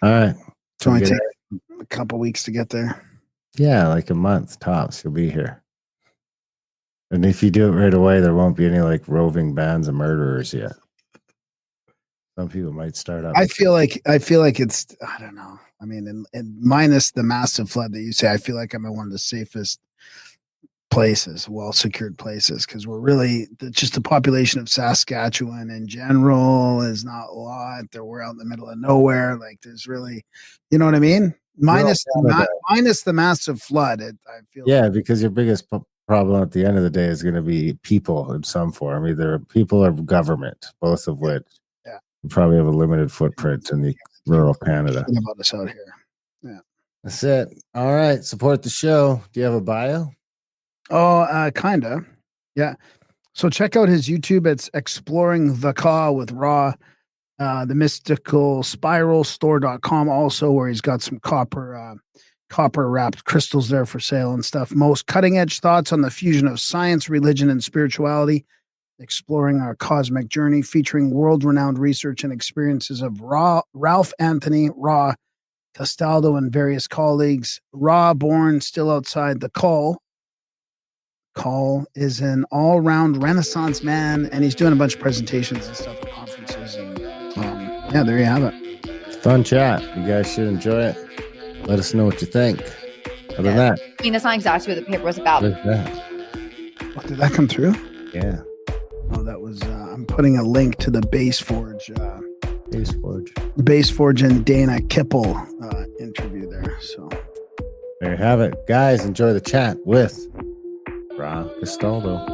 [SPEAKER 4] All right.
[SPEAKER 5] It's only take a couple weeks to get there.
[SPEAKER 4] Yeah, like a month tops, you'll be here. And if you do it right away, there won't be any like roving bands of murderers yet. Some people might start up.
[SPEAKER 5] I feel like it's, I don't know. I mean, and minus the massive flood that you say, I feel like I'm in one of the safest places, well-secured places, because just the population of Saskatchewan in general is not a lot. We're out in the middle of nowhere. Like there's really, you know what I mean? Minus the massive flood. I feel.
[SPEAKER 4] Yeah, because your biggest problem at the end of the day is going to be people in some form, either people or government, both of which probably have a limited footprint in the rural Canada.
[SPEAKER 5] Think about us out here. Yeah.
[SPEAKER 4] That's it. All right. Support the show. Do you have a bio?
[SPEAKER 5] Oh, kinda. Yeah. So check out his YouTube. It's Exploring the Ka with Ra. The mystical spiral store.com also, where he's got some copper wrapped crystals there for sale and stuff. Most cutting edge thoughts on the fusion of science, religion, and spirituality. Exploring our cosmic journey, featuring world-renowned research and experiences of Ralph Anthony Ra Castaldo and various colleagues. Ra, born still outside the call, is an all-round Renaissance man, and he's doing a bunch of presentations and stuff at conferences. And there you have it.
[SPEAKER 4] Fun chat. You guys should enjoy it. Let us know what you think. Other than that,
[SPEAKER 6] I mean, that's not exactly what the paper was about.
[SPEAKER 5] What, did that come through?
[SPEAKER 4] Yeah.
[SPEAKER 5] Oh, that was. I'm putting a link to the Base Forge and Dana Kippel interview there. So
[SPEAKER 4] there you have it, guys. Enjoy the chat with Castaldo.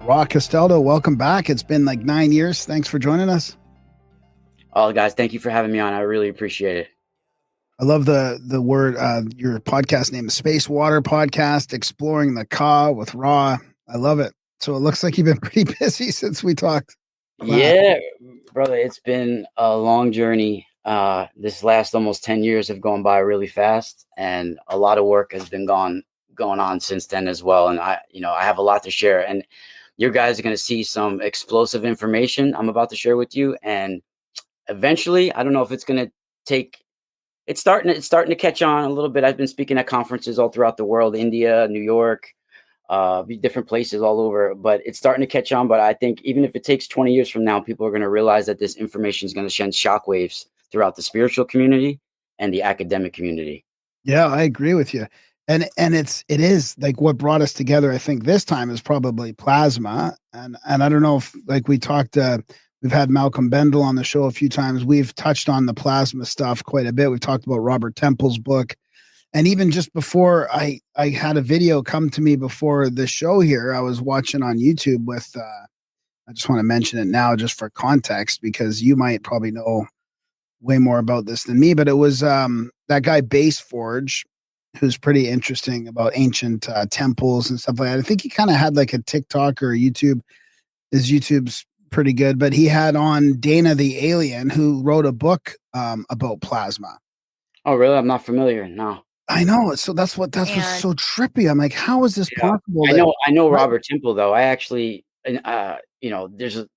[SPEAKER 5] Raw Castaldo, welcome back. It's been like 9 years. Thanks for joining us.
[SPEAKER 7] Oh, guys, thank you for having me on. I really appreciate it.
[SPEAKER 5] I love the word, your podcast name is Space Water Podcast, Exploring the Ka with Raw. I love it. So it looks like you've been pretty busy since we talked.
[SPEAKER 7] Yeah, brother, it's been a long journey. This last almost 10 years have gone by really fast, and a lot of work has been going on since then as well. And I have a lot to share, and you guys are going to see some explosive information I'm about to share with you. And eventually, I don't know if it's going to take. It's starting to catch on a little bit. I've been speaking at conferences all throughout the world, India, New York, different places all over, but it's starting to catch on. But I think even if it takes 20 years from now, people are going to realize that this information is going to send shockwaves throughout the spiritual community and the academic community.
[SPEAKER 5] Yeah, I agree with you. And it is like what brought us together, I think this time is probably plasma. And I don't know if, like we talked, we've had Malcolm Bendel on the show a few times. We've touched on the plasma stuff quite a bit. We've talked about Robert Temple's book. And even just before I had a video come to me before the show here, I was watching on YouTube with, I just want to mention it now just for context, because you might probably know way more about this than me, but it was that guy Base Forge, who's pretty interesting about ancient temples and stuff like that. I think he kind of had like a TikTok or a YouTube. His YouTube's pretty good, but he had on Dana the Alien, who wrote a book about plasma.
[SPEAKER 7] Oh, really? I'm not familiar. No.
[SPEAKER 5] I know. So that's what's so trippy. I'm like, how is this possible?
[SPEAKER 7] I know Robert Temple though. I actually, there's a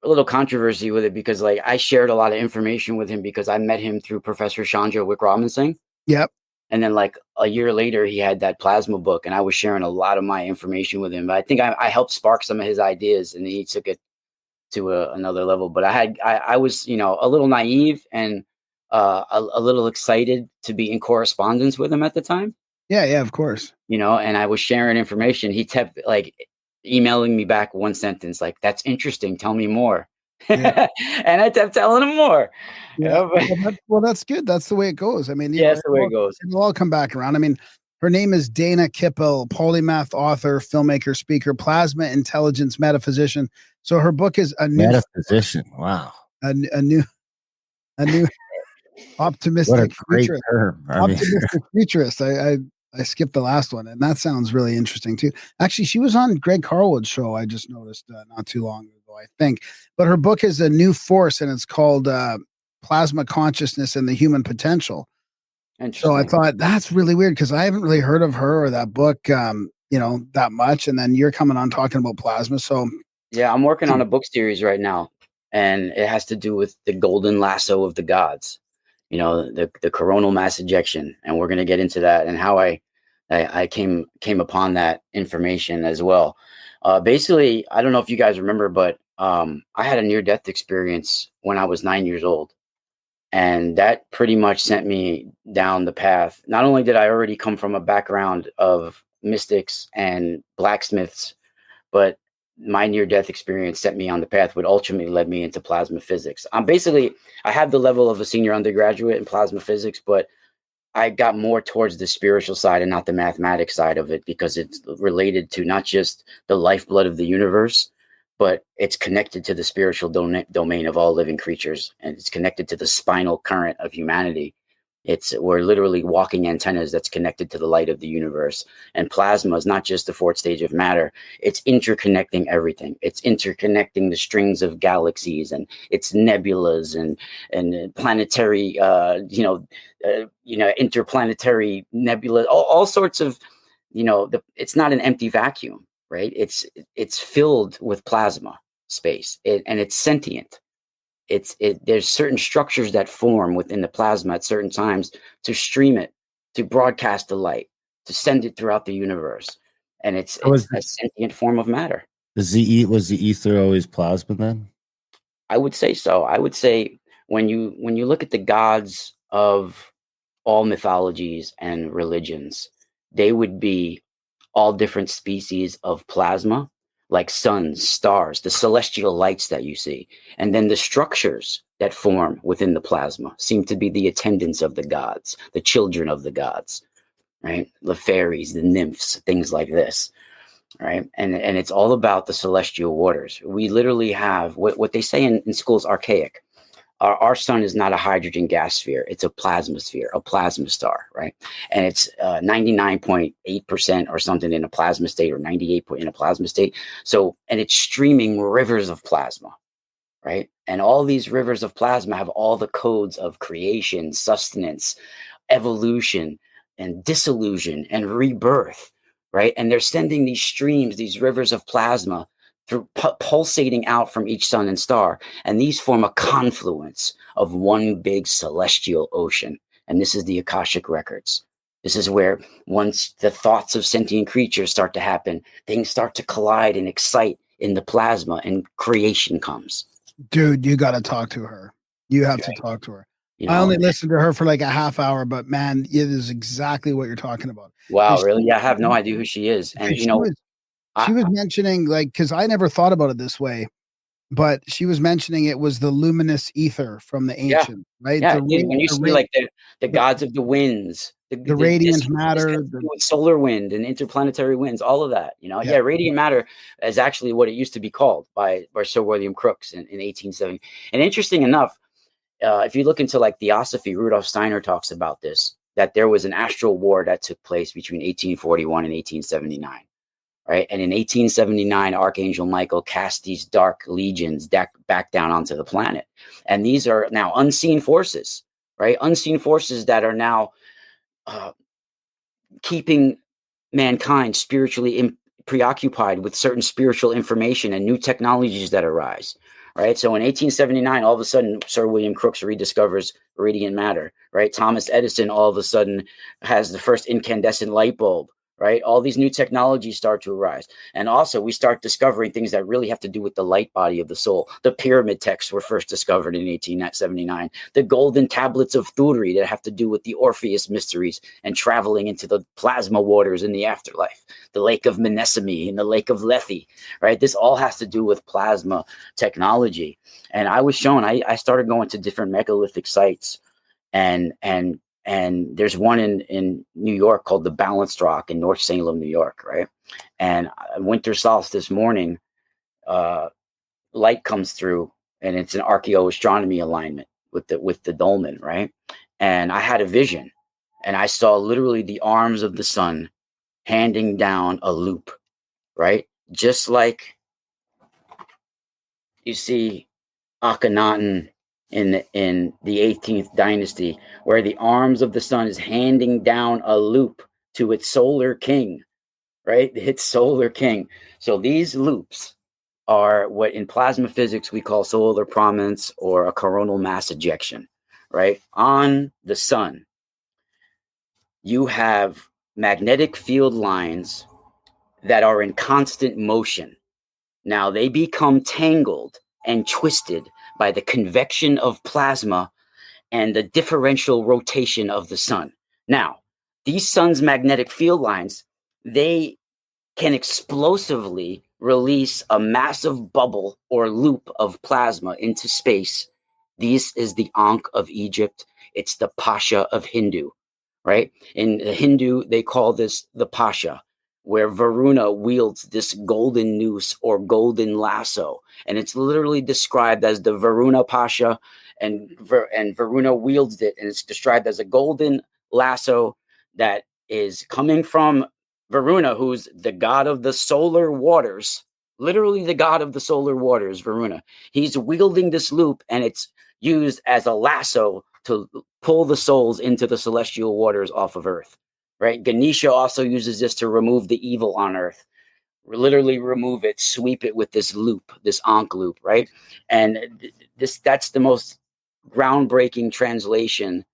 [SPEAKER 7] little controversy with it because like I shared a lot of information with him because I met him through Professor Chandra Wickramanasinghe.
[SPEAKER 5] Yep.
[SPEAKER 7] And then like a year later, he had that plasma book and I was sharing a lot of my information with him. But I think I helped spark some of his ideas and he took it to another level. But I was, a little naive and a little excited to be in correspondence with him at the time.
[SPEAKER 5] Yeah, of course.
[SPEAKER 7] And I was sharing information. He kept like emailing me back one sentence, like, "That's interesting. Tell me more." Yeah. And I kept telling him more.
[SPEAKER 5] Yeah. Well, that's good. That's the way it goes. I mean,
[SPEAKER 7] that's the way it goes.
[SPEAKER 5] It'll all come back around. I mean, her name is Dana Kippel, polymath author, filmmaker, speaker, plasma intelligence metaphysician. So her book is a new
[SPEAKER 4] metaphysician. Wow.
[SPEAKER 5] A new optimistic
[SPEAKER 4] what a great
[SPEAKER 5] futurist.
[SPEAKER 4] term.
[SPEAKER 5] Optimistic futurist. I skipped the last one, and that sounds really interesting too. Actually, she was on Greg Carlwood's show. I just noticed not too long ago, I think. But her book is a new force, and it's called Plasma Consciousness and the Human Potential. So I thought that's really weird because I haven't really heard of her or that book, that much. And then you're coming on talking about plasma. So
[SPEAKER 7] yeah, I'm working on a book series right now, and it has to do with the golden lasso of the gods. The coronal mass ejection, and we're going to get into that and how I came upon that information as well. Basically, I don't know if you guys remember, but I had a near-death experience when I was 9 years old, and that pretty much sent me down the path. Not only did I already come from a background of mystics and blacksmiths, but my near-death experience set me on the path, which ultimately led me into plasma physics. I have the level of a senior undergraduate in plasma physics, but I got more towards the spiritual side and not the mathematics side of it because it's related to not just the lifeblood of the universe, but it's connected to the spiritual domain of all living creatures, and it's connected to the spinal current of humanity. We're literally walking antennas that's connected to the light of the universe. And plasma is not just the fourth stage of matter. It's interconnecting everything. It's interconnecting the strings of galaxies and its nebulas and planetary, interplanetary nebula, all sorts of, it's not an empty vacuum, right? It's filled with plasma space and it's sentient. There's certain structures that form within the plasma at certain times to stream it, to broadcast the light, to send it throughout the universe. And it's a sentient form of matter.
[SPEAKER 4] Was the ether always plasma then?
[SPEAKER 7] I would say so. I would say when you look at the gods of all mythologies and religions, they would be all different species of plasma, like suns, stars, the celestial lights that you see. And then the structures that form within the plasma seem to be the attendants of the gods, the children of the gods, right? The fairies, the nymphs, things like this. right? And it's all about the celestial waters. We literally have what they say in school is archaic. Our sun is not a hydrogen gas sphere. It's a plasma sphere, a plasma star, right? And it's 99.8% or something in a plasma state, or 98 in a plasma state. So, and it's streaming rivers of plasma, right? And all these rivers of plasma have all the codes of creation, sustenance, evolution, and dissolution and rebirth, right? And they're sending these streams, these rivers of plasma through pulsating out from each sun and star. And these form a confluence of one big celestial ocean. And this is the Akashic records. This is where once the thoughts of sentient creatures start to happen, things start to collide and excite in the plasma, and creation comes.
[SPEAKER 5] Dude, you got to talk to her. You have to talk to her.
[SPEAKER 7] You
[SPEAKER 5] I
[SPEAKER 7] know,
[SPEAKER 5] only listened to her for like a half hour, but man, it is exactly what you're talking about.
[SPEAKER 7] wow,
[SPEAKER 5] 'Cause
[SPEAKER 7] really? Yeah, I have no idea who she is. And, you know,
[SPEAKER 5] she was mentioning, like, because I never thought about it this way, but she was mentioning it was the luminous ether from the
[SPEAKER 7] yeah,
[SPEAKER 5] ancient, right?
[SPEAKER 7] yeah.
[SPEAKER 5] The
[SPEAKER 7] Dude, when you
[SPEAKER 5] the,
[SPEAKER 7] see
[SPEAKER 5] ra-
[SPEAKER 7] like the
[SPEAKER 5] the,
[SPEAKER 7] gods of the winds,
[SPEAKER 5] the radiant matter,
[SPEAKER 7] with solar wind and interplanetary winds, all of that, you know,
[SPEAKER 5] yeah.
[SPEAKER 7] radiant matter is actually what it used to be called by Sir William Crookes in 1870. And interesting enough, if you look into like theosophy, Rudolf Steiner talks about this, that there was an astral war that took place between 1841 and 1879. Right. And in 1879, Archangel Michael cast these dark legions back down onto the planet. And these are now unseen forces, right? Unseen forces that are now keeping mankind spiritually preoccupied with certain spiritual information and new technologies that arise. Right. So in 1879, all of a sudden, Sir William Crookes rediscovers radiant matter. Right. Thomas Edison all of a sudden has the first incandescent light bulb. Right. All these new technologies start to arise. And also we start discovering things that really have to do with the light body of the soul. The pyramid texts were first discovered in 1879. The golden tablets of Thuri that have to do with the Orpheus mysteries and traveling into the plasma waters in the afterlife. The lake of Mnemosyne and the lake of Lethe. Right. This all has to do with plasma technology. And I was shown, I started going to different megalithic sites, and there's one in New York called the Balanced Rock in North Salem, New York, right? And winter solstice morning, light comes through, and it's an archaeoastronomy alignment with the dolmen, right? And I had a vision, and I saw literally the arms of the sun handing down a loop, right? Just like you see Akhenaten in the 18th dynasty, where the arms of the sun is handing down a loop to its solar king, right? Its solar king. So these loops are what in plasma physics we call solar prominence or a coronal mass ejection, right? On the sun, you have magnetic field lines that are in constant motion. Now they become tangled and twisted by the convection of plasma and the differential rotation of the sun. Now, these sun's magnetic field lines, they can explosively release a massive bubble or loop of plasma into space. This is the Ankh of Egypt. It's the Pasha of Hindu, right? In Hindu, they call this the Pasha, where Varuna wields this golden noose or golden lasso. And it's literally described as the Varuna Pasha, and Varuna wields it, and it's described as a golden lasso that is coming from Varuna, who's the god of the solar waters, literally the god of the solar waters, Varuna. He's wielding this loop, and it's used as a lasso to pull the souls into the celestial waters off of Earth, right? Ganesha also uses this to remove the evil on Earth, literally remove it, sweep it with this loop, this Ankh loop, right? And that's the most groundbreaking translation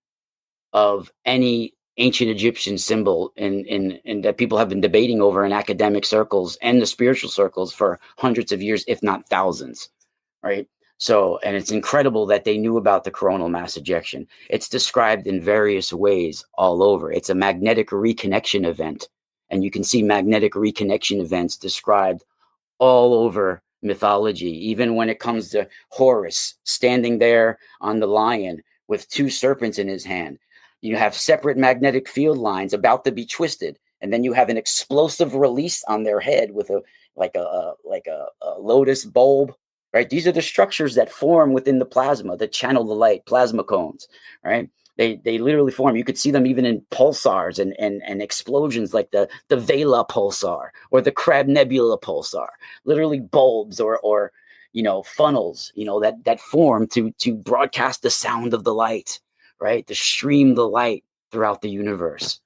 [SPEAKER 7] of any ancient Egyptian symbol in that people have been debating over in academic circles and the spiritual circles for hundreds of years, if not thousands, right? So, and it's incredible that they knew about the coronal mass ejection. It's described in various ways all over. It's a magnetic reconnection event, and you can see magnetic reconnection events described all over mythology, even when it comes to Horus standing there on the lion with two serpents in his hand. You have separate magnetic field lines about to be twisted, and then you have an explosive release on their head with a like a lotus bulb, right? These are the structures that form within the plasma that channel the light, plasma cones, right? They literally form. You could see them even in pulsars and explosions like the Vela pulsar or the Crab Nebula pulsar, literally bulbs or funnels, that form to broadcast the sound of the light, right? To stream the light throughout the universe.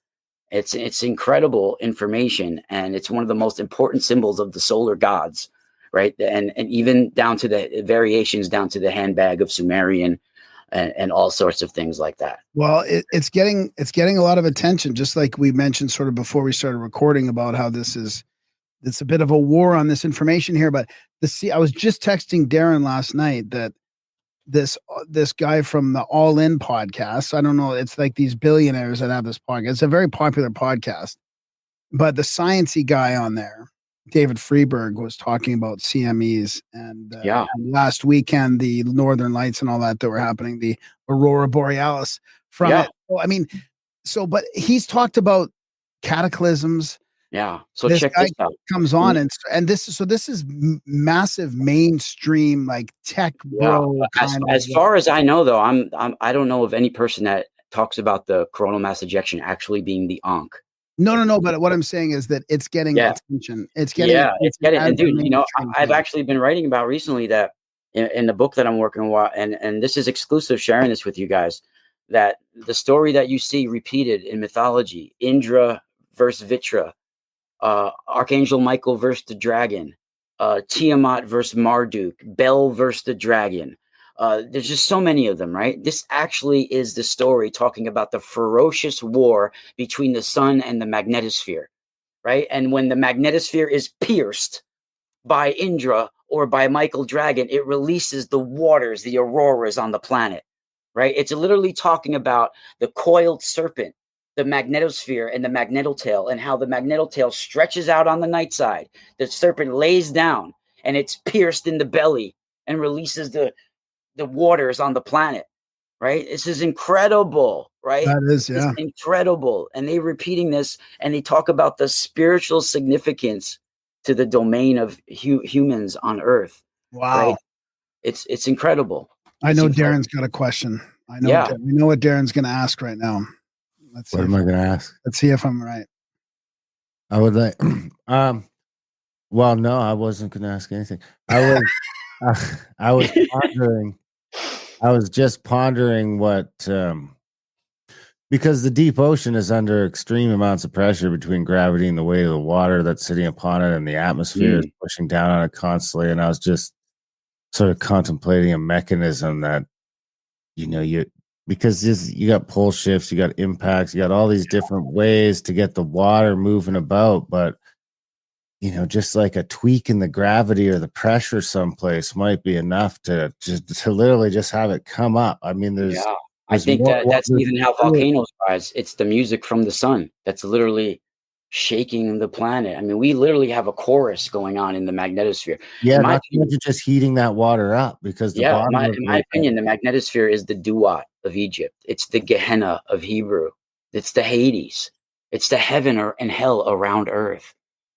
[SPEAKER 7] It's incredible information, and it's one of the most important symbols of the solar gods, right? And even down to the variations down to the handbag of Sumerian and all sorts of things like that.
[SPEAKER 5] Well, it's getting a lot of attention, just like we mentioned sort of before we started recording about how it's a bit of a war on this information here. But I was just texting Darren last night that this guy from the All In podcast, I don't know, it's like these billionaires that have this podcast. It's a very popular podcast, but the sciencey guy on there, David Freeberg, was talking about CMEs and last weekend the Northern Lights and all that were happening, the Aurora Borealis from it. Well, I mean, but he's talked about cataclysms.
[SPEAKER 7] Yeah. So
[SPEAKER 5] This
[SPEAKER 7] check
[SPEAKER 5] guy
[SPEAKER 7] this out.
[SPEAKER 5] comes on and this is massive mainstream like tech bro.
[SPEAKER 7] As far as I know, though, I don't know of any person that talks about the coronal mass ejection actually being the Ankh.
[SPEAKER 5] No. But what I'm saying is that it's getting attention. It's getting
[SPEAKER 7] And dude, I've actually been writing about recently that in the book that I'm working on, and this is exclusive, sharing this with you guys, that the story that you see repeated in mythology, Indra versus Vitra, Archangel Michael versus the dragon, Tiamat versus Marduk, Bel versus the dragon. There's just so many of them, right? This actually is the story talking about the ferocious war between the sun and the magnetosphere, right? And when the magnetosphere is pierced by Indra or by Michael Dragon, it releases the waters, the auroras on the planet, right? It's literally talking about the coiled serpent, the magnetosphere and the magnetotail, and how the magnetotail stretches out on the night side. The serpent lays down and it's pierced in the belly and releases the waters on the planet, right? This is incredible, right?
[SPEAKER 5] That is, yeah.
[SPEAKER 7] It's incredible. And they're repeating this, and they talk about the spiritual significance to the domain of humans on Earth.
[SPEAKER 5] Wow.
[SPEAKER 7] Right? It's incredible.
[SPEAKER 5] I know Darren's got a question. I know what Darren's going to ask right now.
[SPEAKER 4] What am I going to ask?
[SPEAKER 5] Let's see if I'm right.
[SPEAKER 4] I would like, well, no, I wasn't going to ask anything. I was just pondering what, because the deep ocean is under extreme amounts of pressure between gravity and the weight of the water that's sitting upon it, and the atmosphere is pushing down on it constantly. And I was just sort of contemplating a mechanism that, because you got pole shifts, you got impacts, you got all these different ways to get the water moving about, but just like a tweak in the gravity or the pressure someplace might be enough to literally just have it come up. I mean,
[SPEAKER 7] I think that's even how volcanoes rise. It's the music from the sun that's literally shaking the planet. I mean, we literally have a chorus going on in the magnetosphere.
[SPEAKER 4] Yeah, not just heating that water up, because
[SPEAKER 7] in my opinion, the magnetosphere is the Duat of Egypt. It's the Gehenna of Hebrew. It's the Hades. It's the heaven and hell around Earth.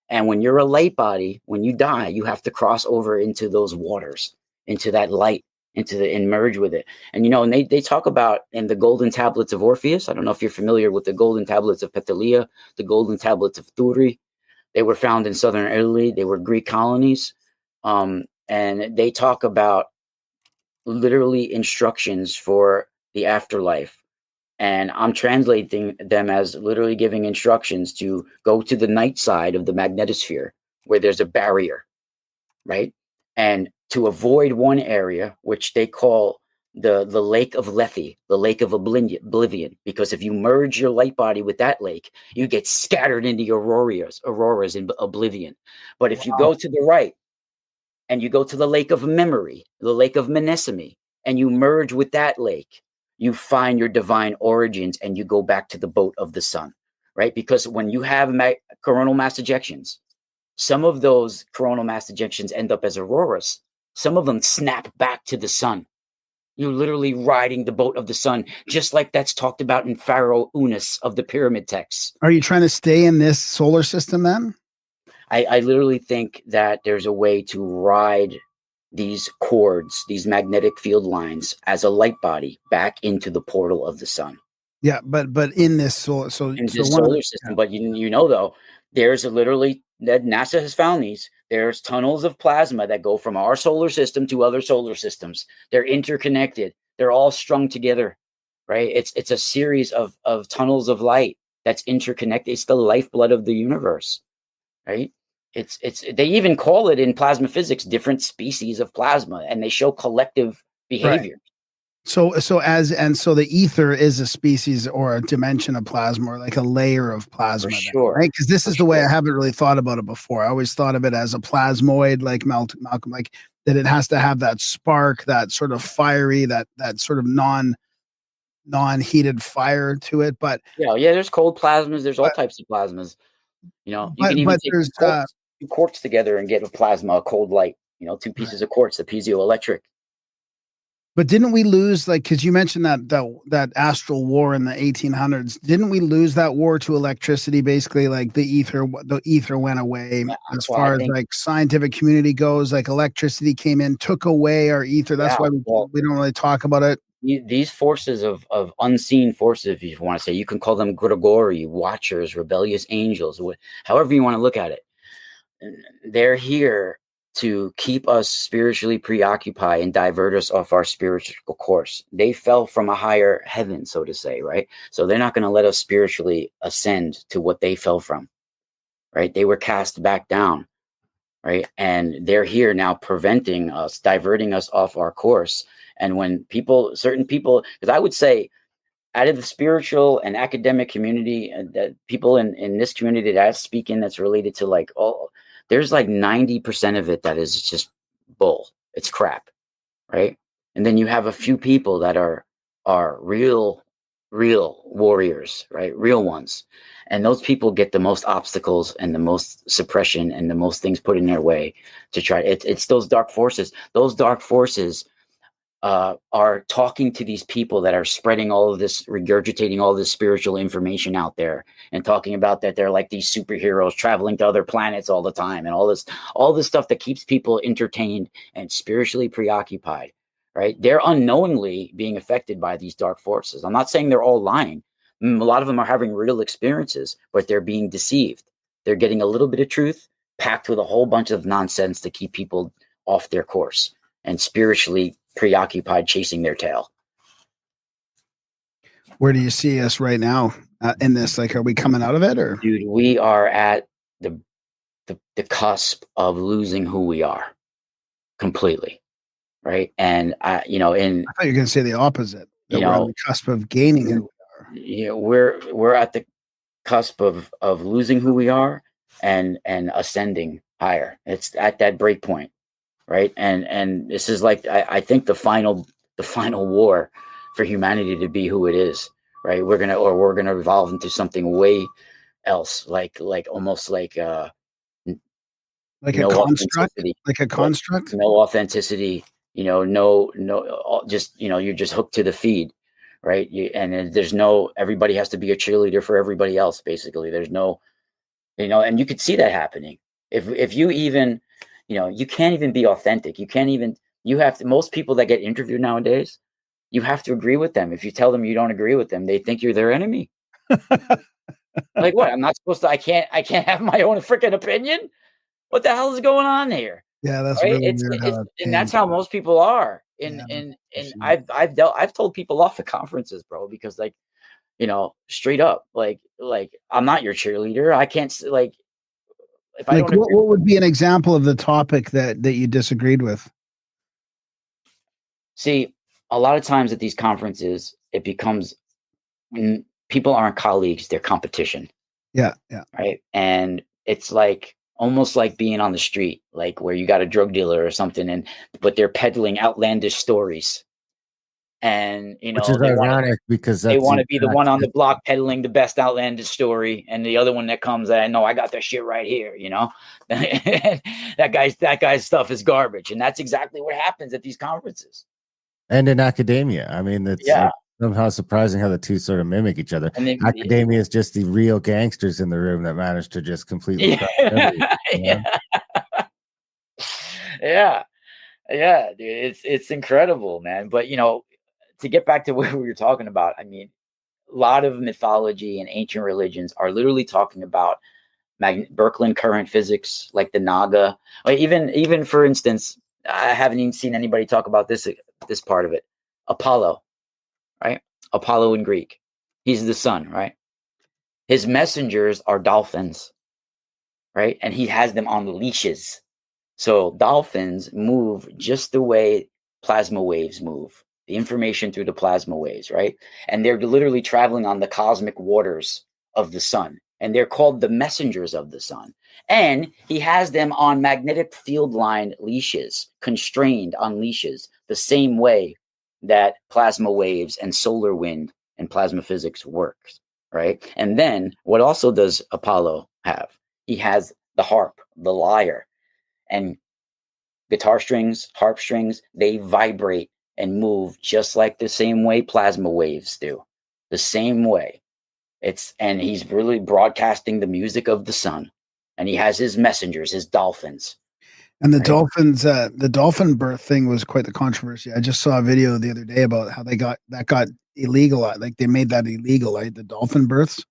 [SPEAKER 7] And when you're a light body, when you die, you have to cross over into those waters, into that light, and merge with it. And they talk about in the golden tablets of Orpheus. I don't know if you're familiar with the golden tablets of Petalea, the golden tablets of Turi. They were found in southern Italy. They were Greek colonies. And they talk about literally instructions for the afterlife. And I'm translating them as literally giving instructions to go to the night side of the magnetosphere where there's a barrier, right? And to avoid one area, which they call the lake of Lethe, the lake of oblivion, because if you merge your light body with that lake, you get scattered into auroras in oblivion. But if you go to the right and you go to the lake of memory, the lake of Mnemosyne, and you merge with that lake, you find your divine origins and you go back to the boat of the sun, right? Because when you have coronal mass ejections, some of those coronal mass ejections end up as auroras. Some of them snap back to the sun, You're literally riding the boat of the sun, just like that's talked about in Pharaoh Unas of the pyramid texts.
[SPEAKER 5] Are you trying to stay in this solar system then?
[SPEAKER 7] I literally think that there's a way to ride these cords, these magnetic field lines, as a light body back into the portal of the sun.
[SPEAKER 5] Yeah, but in this solar, so
[SPEAKER 7] In
[SPEAKER 5] so
[SPEAKER 7] the
[SPEAKER 5] one of
[SPEAKER 7] solar
[SPEAKER 5] the,
[SPEAKER 7] system. But you know, though, there's literally that NASA has found these. There's tunnels of plasma that go from our solar system to other solar systems. They're interconnected. They're all strung together, right? It's a series of tunnels of light that's interconnected. It's the lifeblood of the universe, right? It's they even call it in plasma physics different species of plasma, and they show collective
[SPEAKER 5] right.
[SPEAKER 7] behavior.
[SPEAKER 5] So the ether is a species or a dimension of plasma, or like a layer of plasma,
[SPEAKER 7] For
[SPEAKER 5] then,
[SPEAKER 7] sure.
[SPEAKER 5] right? Because this
[SPEAKER 7] For
[SPEAKER 5] is the way I
[SPEAKER 7] sure.
[SPEAKER 5] haven't really thought about it before. I always thought of it as a plasmoid, like Malcolm, like that it has to have that spark, that sort of fiery, that sort of non-heated fire to it. But
[SPEAKER 7] Yeah, there's cold plasmas, there's all types of plasmas. You know, you can even take
[SPEAKER 5] there's
[SPEAKER 7] two quartz together and get a plasma, a cold light. You know, two pieces of quartz, the piezoelectric.
[SPEAKER 5] But didn't we lose, like, because you mentioned that astral war in the 1800s? Didn't we lose that war to electricity? Basically, like the ether went away.
[SPEAKER 7] Yeah,
[SPEAKER 5] As
[SPEAKER 7] well,
[SPEAKER 5] far
[SPEAKER 7] I
[SPEAKER 5] as
[SPEAKER 7] think,
[SPEAKER 5] like scientific community goes, like electricity came in, took away our ether. That's
[SPEAKER 7] yeah,
[SPEAKER 5] why
[SPEAKER 7] well,
[SPEAKER 5] we don't really talk about it.
[SPEAKER 7] these forces of unseen forces, if you want to say, you can call them Grigori, watchers, rebellious angels, however you want to look at it. They're here to keep us spiritually preoccupied and divert us off our spiritual course. They fell from a higher heaven, so to say, right? So they're not going to let us spiritually ascend to what they fell from, right? They were cast back down, right? And they're here now preventing us, diverting us off our course. And when certain people, because I would say, out of the spiritual and academic community, that people in this community that I speak in, that's related to like all, there's like 90% of it that is just bull. It's crap, right? And then you have a few people that are real warriors, right? Real ones. And those people get the most obstacles and the most suppression and the most things put in their way to try. It's those dark forces. Those dark forces are talking to these people that are spreading all of this, regurgitating all this spiritual information out there, and talking about that they're like these superheroes traveling to other planets all the time, and all this stuff that keeps people entertained and spiritually preoccupied. Right? They're unknowingly being affected by these dark forces. I'm not saying they're all lying. A lot of them are having real experiences, but they're being deceived. They're getting a little bit of truth packed with a whole bunch of nonsense to keep people off their course and spiritually preoccupied chasing their tail.
[SPEAKER 5] Where do you see us right now in this? Like, are we coming out of it, or?
[SPEAKER 7] Dude, we are at the cusp of losing who we are completely, right? And
[SPEAKER 5] I thought you were going to say the opposite. That we're on the cusp of gaining who we are.
[SPEAKER 7] We're at the cusp of losing who we are and ascending higher. It's at that break point, right? And this is like I think the final war for humanity to be who it is, right? We're gonna evolve into something way else, like almost like
[SPEAKER 5] Like
[SPEAKER 7] no
[SPEAKER 5] a construct,
[SPEAKER 7] authenticity,
[SPEAKER 5] like a construct.
[SPEAKER 7] no authenticity. No, just you're just hooked to the feed, right? And there's no, everybody has to be a cheerleader for everybody else. Basically, there's no, and you could see that happening. If you even, you can't even be authentic. You have to, most people that get interviewed nowadays, you have to agree with them. If you tell them you don't agree with them, they think you're their enemy. Like, what? I'm not supposed to, I can't have my own freaking opinion. What the hell is going on here?
[SPEAKER 5] Yeah, that's
[SPEAKER 7] Right?
[SPEAKER 5] really weird.
[SPEAKER 7] And that's how most people are. And I've told people off at conferences, bro, because like, straight up, like I'm not your cheerleader. I can't like, if I
[SPEAKER 5] Like,
[SPEAKER 7] don't agree.
[SPEAKER 5] what would be an example of the topic that you disagreed with?
[SPEAKER 7] See, a lot of times at these conferences, it becomes people aren't colleagues, they're competition.
[SPEAKER 5] Yeah.
[SPEAKER 7] Right. And it's like almost like being on the street, like where you got a drug dealer or something, but they're peddling outlandish stories. And
[SPEAKER 4] which is ironic because
[SPEAKER 7] they want to be the one on the block peddling the best outlandish story, and the other one that comes, I know I got that shit right here, that guy's stuff is garbage, and that's exactly what happens at these conferences.
[SPEAKER 4] And in academia. I mean, it's somehow surprising how the two sort of mimic each other.
[SPEAKER 7] And then,
[SPEAKER 4] Academia is just the real gangsters in the room that manage to just completely crush everything, you know?
[SPEAKER 7] yeah, dude, it's incredible, man. But to get back to what we were talking about, I mean, a lot of mythology and ancient religions are literally talking about Birkeland current physics, like the Naga. Or even for instance, I haven't even seen anybody talk about this part of it. Apollo, right? Apollo in Greek. He's the sun, right? His messengers are dolphins, right? And he has them on leashes. So dolphins move just the way plasma waves move, the information through the plasma waves, right? And they're literally traveling on the cosmic waters of the sun. And they're called the messengers of the sun. And he has them on magnetic field line leashes, constrained on leashes, the same way that plasma waves and solar wind and plasma physics works, right? And then what also does Apollo have? He has the harp, the lyre, and guitar strings, harp strings, they vibrate and move just like the same way plasma waves do. The same way. And he's really broadcasting the music of the sun. And he has his messengers, his dolphins.
[SPEAKER 5] And the dolphins, the dolphin birth thing was quite the controversy. I just saw a video the other day about how got illegal. Like they made that illegal, right? The dolphin births.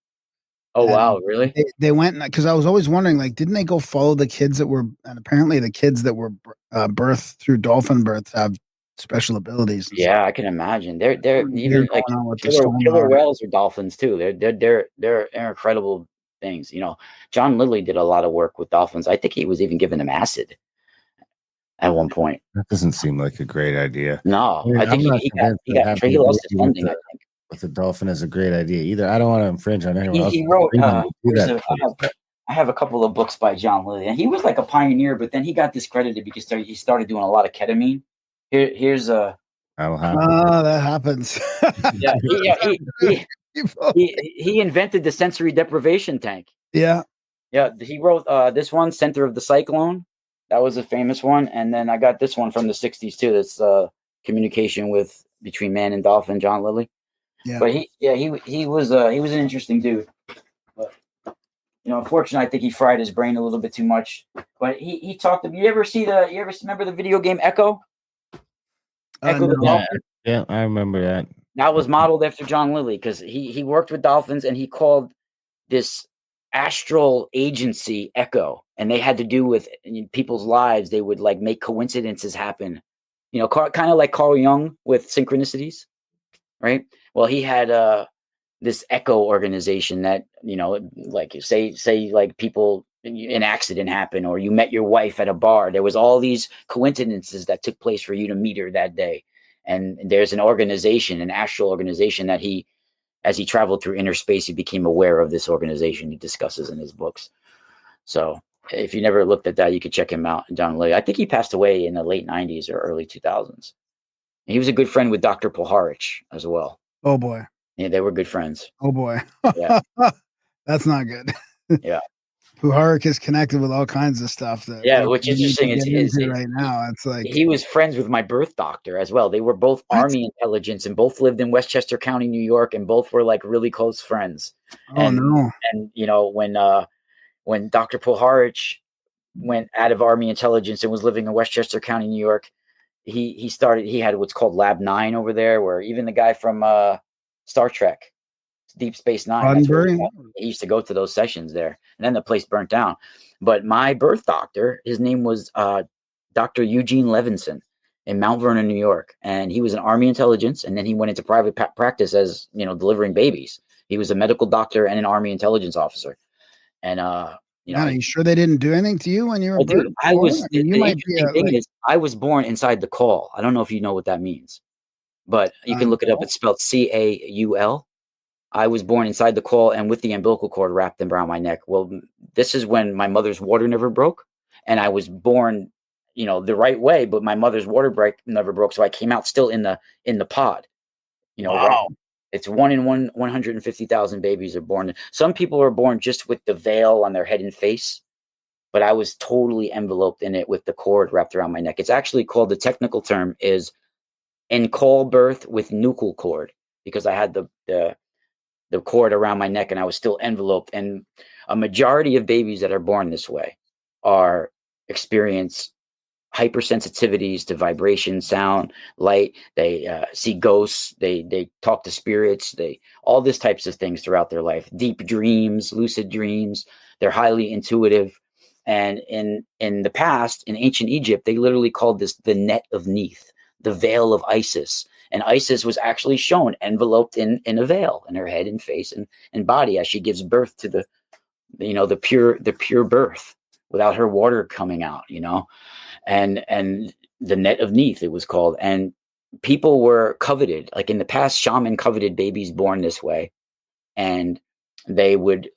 [SPEAKER 7] Oh, wow, really?
[SPEAKER 5] They went, because I was always wondering, like, didn't they go follow the kids that were, and apparently the kids that were birthed through dolphin births have special abilities.
[SPEAKER 7] Yeah, I can imagine. They're even like killer whales or dolphins too. They're incredible things. John Lilly did a lot of work with dolphins. I think he was even giving them acid at one point.
[SPEAKER 4] That doesn't seem like a great idea.
[SPEAKER 7] No, I think he lost his funding. I think
[SPEAKER 4] with a dolphin is a great idea either. I don't want to infringe on anyone else.
[SPEAKER 7] He wrote. I have a couple of books by John Lilly, and he was like a pioneer. But then he got discredited because he started doing a lot of ketamine. Here's a.
[SPEAKER 5] That happens.
[SPEAKER 7] He invented the sensory deprivation tank.
[SPEAKER 5] Yeah.
[SPEAKER 7] He wrote this one, Center of the Cyclone. That was a famous one, and then I got this one from the '60s too. That's communication between man and dolphin, John Lilly.
[SPEAKER 5] Yeah.
[SPEAKER 7] But he was an interesting dude. But unfortunately, I think he fried his brain a little bit too much. But he talked. You ever remember the video game Echo? Echo the Dolphin?
[SPEAKER 4] Yeah, I remember that.
[SPEAKER 7] That was modeled after John Lilly because he worked with dolphins and he called this astral agency Echo, and they had to do with people's lives. They would like make coincidences happen, kind of like Carl Jung with synchronicities, right? Well, he had this Echo organization that like say like people, an accident happened or you met your wife at a bar. There was all these coincidences that took place for you to meet her that day. And there's an organization, an astral organization that as he traveled through inner space, he became aware of this organization he discusses in his books. So if you never looked at that, you could check him out, John Lilly. I think he passed away in the late 90s or early 2000s. He was a good friend with Dr. Poharich as well.
[SPEAKER 5] Oh, boy.
[SPEAKER 7] Yeah, they were good friends.
[SPEAKER 5] Oh, boy.
[SPEAKER 7] Yeah.
[SPEAKER 5] That's not good.
[SPEAKER 7] Yeah.
[SPEAKER 5] Puharich is connected with all kinds of stuff.
[SPEAKER 7] Which is interesting
[SPEAKER 5] right now. It's like
[SPEAKER 7] he was friends with my birth doctor as well. They were both Army intelligence and both lived in Westchester County, New York, and both were like really close friends.
[SPEAKER 5] No!
[SPEAKER 7] And when Dr. Puharich went out of Army intelligence and was living in Westchester County, New York, he had what's called Lab 9 over there, where even the guy from Star Trek, Deep Space Nine, he used to go to those sessions there, and then the place burnt down. But my birth doctor, his name was Dr. Eugene Levinson in Mount Vernon, New York, and he was an Army intelligence, and then he went into private practice as delivering babies. He was a medical doctor and an Army intelligence officer, and are you
[SPEAKER 5] sure they didn't do anything to you when you were born?
[SPEAKER 7] I was. The interesting thing is, I was born inside the caul. I don't know if you know what that means, but you can look it up. It's spelled Caul. I was born inside the caul and with the umbilical cord wrapped around my neck. Well, this is when my mother's water never broke, and I was born, the right way, but my mother's water never broke, so I came out still in the pod.
[SPEAKER 5] Wow.
[SPEAKER 7] Right? It's 1 in 150,000 babies are born. Some people are born just with the veil on their head and face, but I was totally enveloped in it with the cord wrapped around my neck. It's actually called, the technical term is and call birth with nuchal cord, because I had the cord around my neck and I was still enveloped. And a majority of babies that are born this way are experience hypersensitivities to vibration, sound, light. They see ghosts. They talk to spirits. They all these types of things throughout their life. Deep dreams, lucid dreams. They're highly intuitive. And in the past, in ancient Egypt, they literally called this the net of Neith, the veil of Isis. And Isis was actually shown enveloped in a veil in her head and face and body as she gives birth to the pure birth without her water coming out, and the net of Neith, it was called. And people were coveted, like in the past, shaman coveted babies born this way, and they would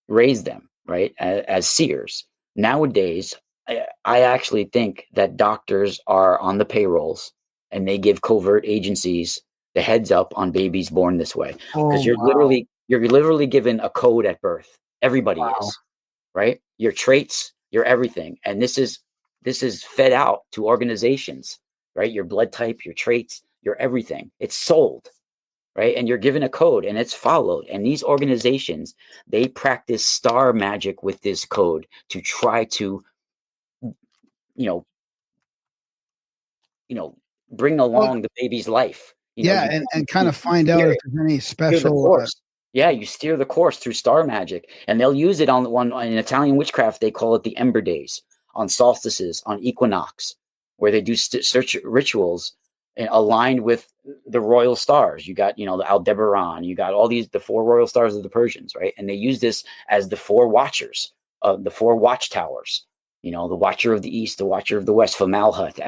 [SPEAKER 7] raise them, right, as seers. Nowadays, I actually think that doctors are on the payrolls and they give covert agencies the heads up on babies born this way, because you're literally given a code at birth. Everybody is, right? Your traits, your everything. And this is fed out to organizations, right? Your blood type, your traits, your everything. It's sold, right? And you're given a code and it's followed. And these organizations, they practice star magic with this code to try to, you know, bring along the baby's life.
[SPEAKER 5] And kind of find out if there's any special.
[SPEAKER 7] You steer the course through star magic, and they'll use it in Italian witchcraft. They call it the Ember Days, on solstices, on equinox, where they do search rituals aligned with the royal stars. You got, the Aldebaran, you got all the 4 royal stars of the Persians, right? And they use this as the 4 watchers, the 4 watchtowers. The Watcher of the East, the Watcher of the West, Famalhut,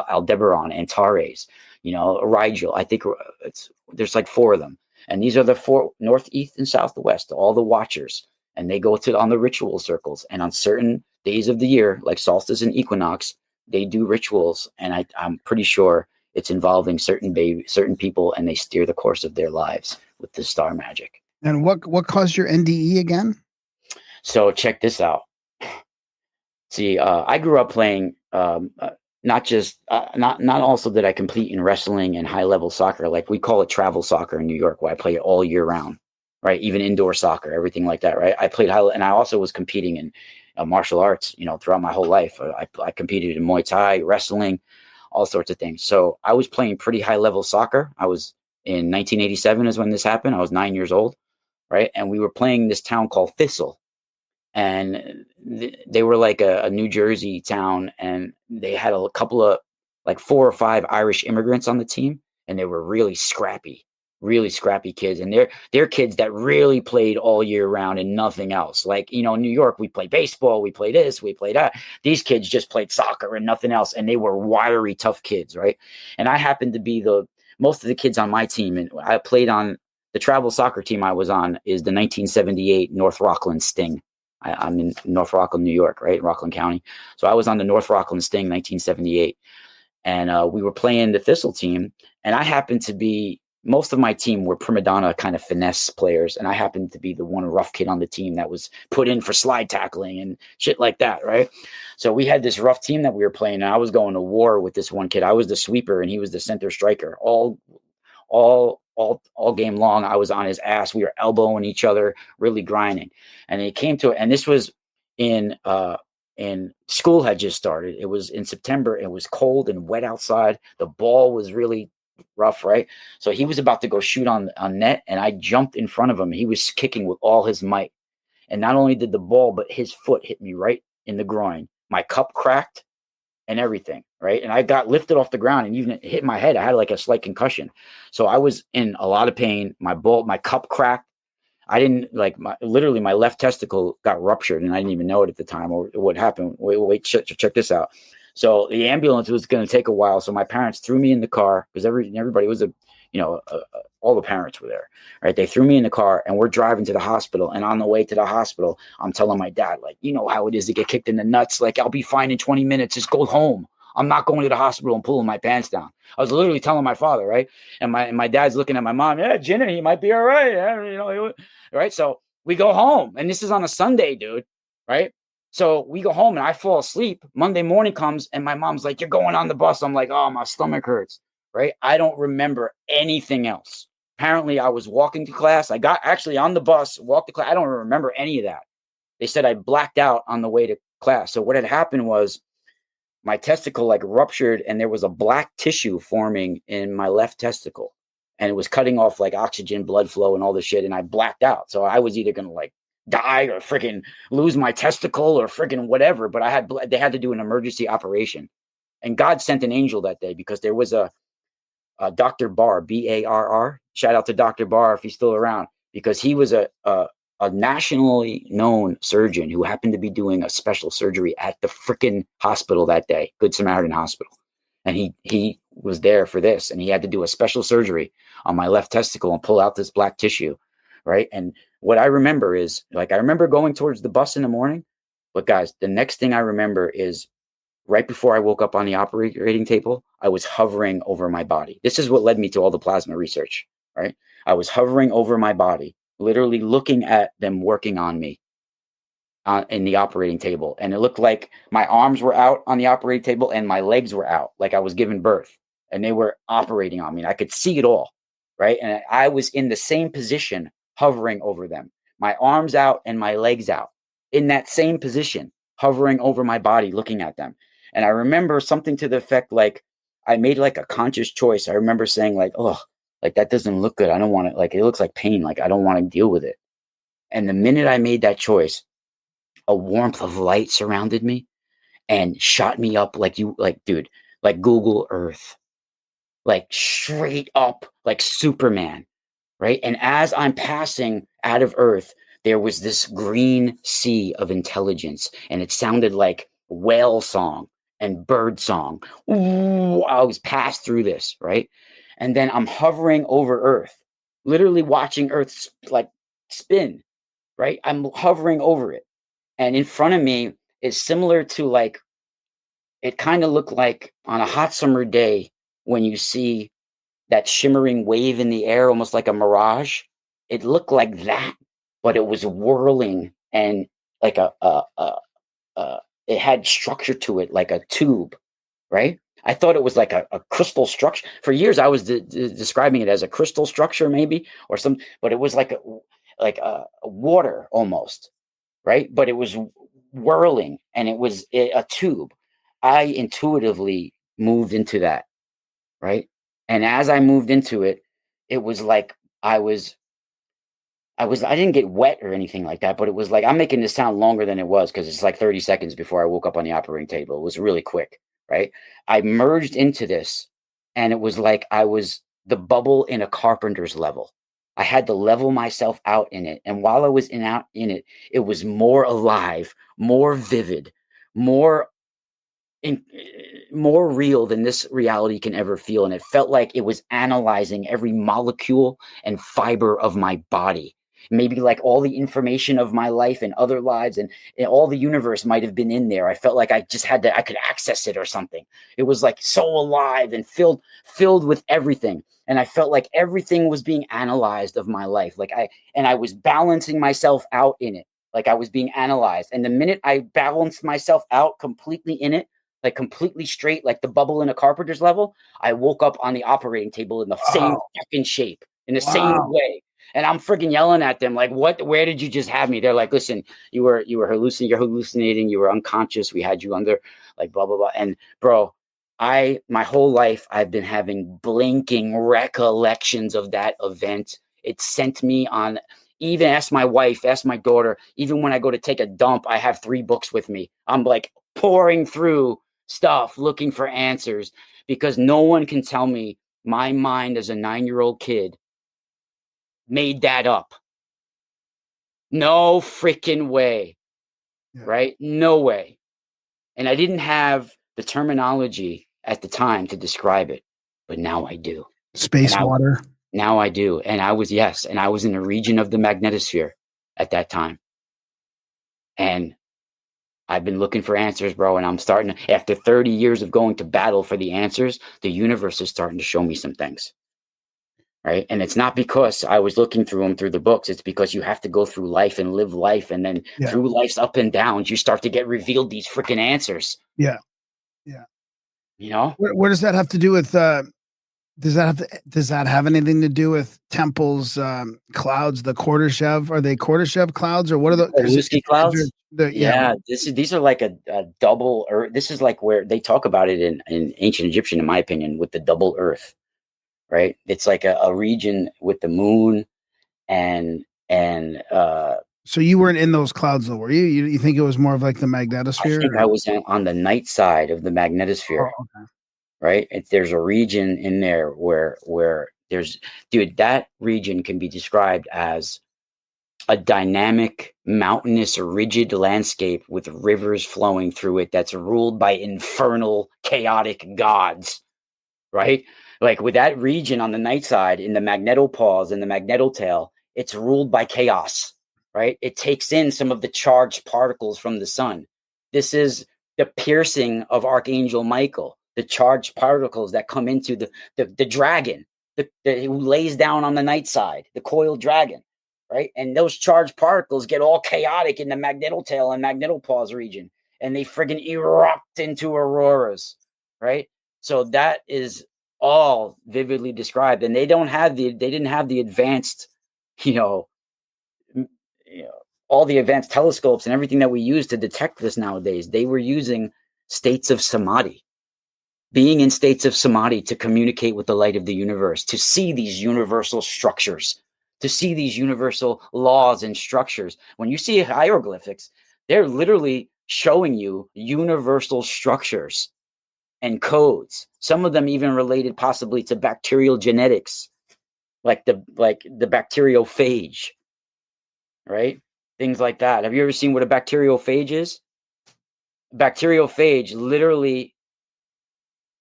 [SPEAKER 7] Aldebaran, Antares, Rigel. I think there's like 4 of them. And these are the 4, north, east, and south, west, all the watchers. And they go on the ritual circles. And on certain days of the year, like solstice and equinox, they do rituals. And I'm pretty sure it's involving certain people, and they steer the course of their lives with the star magic.
[SPEAKER 5] And what caused your NDE again?
[SPEAKER 7] So check this out. See, I grew up playing not also did I compete in wrestling and high level soccer, like we call it travel soccer in New York, where I play it all year round, right? Even indoor soccer, everything like that, right? I played and I also was competing in martial arts, throughout my whole life. I competed in Muay Thai, wrestling, all sorts of things. So I was playing pretty high level soccer. I was in 1987 is when this happened. I was 9 years old, right? And we were playing this town called Thistle. And they were like a New Jersey town, and they had a couple of like 4 or 5 Irish immigrants on the team, and they were really scrappy kids. And they're kids that really played all year round and nothing else. Like, New York, we play baseball, we play this, we play that. These kids just played soccer and nothing else. And they were wiry, tough kids, right? And I happened to be most of the kids on my team, and I played on the travel soccer team I was on is the 1978 North Rockland Sting. I'm in North Rockland, New York, right? Rockland County. So I was on the North Rockland Sting 1978. And we were playing the Thistle team. And I happened to be, most of my team were prima donna kind of finesse players. And I happened to be the one rough kid on the team that was put in for slide tackling and shit like that, right? So we had this rough team that we were playing. And I was going to war with this one kid. I was the sweeper and he was the center striker. All game long, I was on his ass. We were elbowing each other, really grinding. And it came to it, and this was in school had just started. It was in September. It was cold and wet outside. The ball was really rough, right? So he was about to go shoot on net, and I jumped in front of him. He was kicking with all his might, and not only did the ball, but his foot hit me right in the groin. My cup cracked and everything, right? And I got lifted off the ground and even hit my head. I had like a slight concussion. So I was in a lot of pain. My cup cracked. I didn't literally my left testicle got ruptured and I didn't even know it at the time or what happened. Wait, check this out. So the ambulance was going to take a while. So my parents threw me in the car because everybody was all the parents were there, right? They threw me in the car and we're driving to the hospital. And on the way to the hospital, I'm telling my dad, like, you know how it is to get kicked in the nuts. Like, I'll be fine in 20 minutes. Just go home. I'm not going to the hospital and pulling my pants down. I was literally telling my father, right? And my dad's looking at my mom. Yeah, Jenny, he might be all right. Yeah, right? So we go home. And this is on a Sunday, dude, right? So we go home and I fall asleep. Monday morning comes and my mom's like, you're going on the bus. I'm like, oh, my stomach hurts. right? I don't remember anything else. Apparently, I was walking to class. I got actually on the bus, walked to class. I don't remember any of that. They said I blacked out on the way to class. So what had happened was my testicle like ruptured and there was a black tissue forming in my left testicle. And it was cutting off like oxygen, blood flow, and all this shit. And I blacked out. So I was either going to like die or freaking lose my testicle or freaking whatever. But they had to do an emergency operation. And God sent an angel that day because there was a Dr. Barr, Barr. Shout out to Dr. Barr if he's still around, because he was a nationally known surgeon who happened to be doing a special surgery at the freaking hospital that day, Good Samaritan Hospital. And he was there for this, and he had to do a special surgery on my left testicle and pull out this black tissue, right? And what I remember is, like, I remember going towards the bus in the morning, but guys, the next thing I remember is right before I woke up on the operating table, I was hovering over my body. This is what led me to all the plasma research, right? I was hovering over my body, literally looking at them working on me in the operating table. And it looked like my arms were out on the operating table and my legs were out, like I was giving birth. And they were operating on me. And I could see it all, right? And I was in the same position, hovering over them. My arms out and my legs out, in that same position, hovering over my body, looking at them. And I remember something to the effect like I made like a conscious choice. I remember saying like, oh, like that doesn't look good. I don't want it. Like it looks like pain. Like I don't want to deal with it. And the minute I made that choice, a warmth of light surrounded me and shot me up like dude, like Google Earth, like straight up like Superman, right? And as I'm passing out of Earth, there was this green sea of intelligence, and it sounded like whale song and bird song. Ooh, I was passed through this, right? And then I'm hovering over Earth, literally watching Earth like spin, right? I'm hovering over it. And in front of me is similar to like, it kind of looked like on a hot summer day when you see that shimmering wave in the air, almost like a mirage. It looked like that, but it was whirling and like it had structure to it, like a tube, right? I thought it was like a crystal structure. For years, I was describing it as a crystal structure, maybe, or some, but it was like a water almost, right? But it was whirling and it was a tube. I intuitively moved into that, right? And as I moved into it, it was like I didn't get wet or anything like that, but it was like, I'm making this sound longer than it was because it's like 30 seconds before I woke up on the operating table. It was really quick, right? I merged into this and it was like I was the bubble in a carpenter's level. I had to level myself out in it. And while I was in it, it was more alive, more vivid, more real than this reality can ever feel. And it felt like it was analyzing every molecule and fiber of my body. Maybe like all the information of my life and other lives and all the universe might have been in there. I felt like I just I could access it or something. It was like so alive and filled with everything. And I felt like everything was being analyzed of my life. I was balancing myself out in it. Like I was being analyzed. And the minute I balanced myself out completely in it, like completely straight, like the bubble in a carpenter's level, I woke up on the operating table in the same fucking shape, in the same way. And I'm freaking yelling at them, like, what, where did you just have me? They're like, listen, you were hallucinating, you were unconscious. We had you under like blah, blah, blah. And bro, my whole life, I've been having blinking recollections of that event. It sent me on, even ask my wife, ask my daughter, even when I go to take a dump, I have 3 books with me. I'm like pouring through stuff, looking for answers, because no one can tell me my mind as a 9-year-old kid made that up. No freaking way. Yeah. Right? No way. And I didn't have the terminology at the time to describe it, but now I do.
[SPEAKER 5] Space water.
[SPEAKER 7] Now I do. And I was in a region of the magnetosphere at that time. And I've been looking for answers, bro. And I'm starting to, after 30 years of going to battle for the answers, the universe is starting to show me some things. Right. And it's not because I was looking through them through the books. It's because you have to go through life and live life. And then through life's up and downs, you start to get revealed these freaking answers.
[SPEAKER 5] Yeah. Yeah.
[SPEAKER 7] You know,
[SPEAKER 5] what does that have to do with Does that have anything to do with Temple's clouds, the Kordashev? Are they Kordashev clouds or what are the
[SPEAKER 7] Peluski clouds?
[SPEAKER 5] yeah.
[SPEAKER 7] These are like a double Earth. This is like where they talk about it in ancient Egyptian, in my opinion, with the double Earth, right? It's like a region with the moon and
[SPEAKER 5] So you weren't in those clouds though, were you? You think it was more of like the
[SPEAKER 7] I
[SPEAKER 5] magnetosphere?
[SPEAKER 7] think I was on the night side of the magnetosphere,
[SPEAKER 5] Oh, okay.
[SPEAKER 7] right? There's a region in there where there's, dude, that region can be described as a dynamic, mountainous, rigid landscape with rivers flowing through it that's ruled by infernal, chaotic gods, right? Like with that region on the night side in the magnetopause and the magnetotail, it's ruled by chaos, right? It takes in some of the charged particles from the sun. This is the piercing of Archangel Michael, the charged particles that come into the dragon, who lays down on the night side, the coiled dragon, right? And those charged particles get all chaotic in the magnetotail and magnetopause region, and they friggin' erupt into auroras, right? So that is all vividly described, and they didn't have the advanced, you know, you know, all the advanced telescopes and everything that we use to detect this nowadays. They were using states of samadhi, being in states of samadhi to communicate with the light of the universe, to see these universal structures, to see these universal laws and structures. When you see hieroglyphics, they're literally showing you universal structures and codes. Some of them even related possibly to bacterial genetics, like the bacteriophage, right? Things like that. Have you ever seen what a bacteriophage is? Bacteriophage, literally,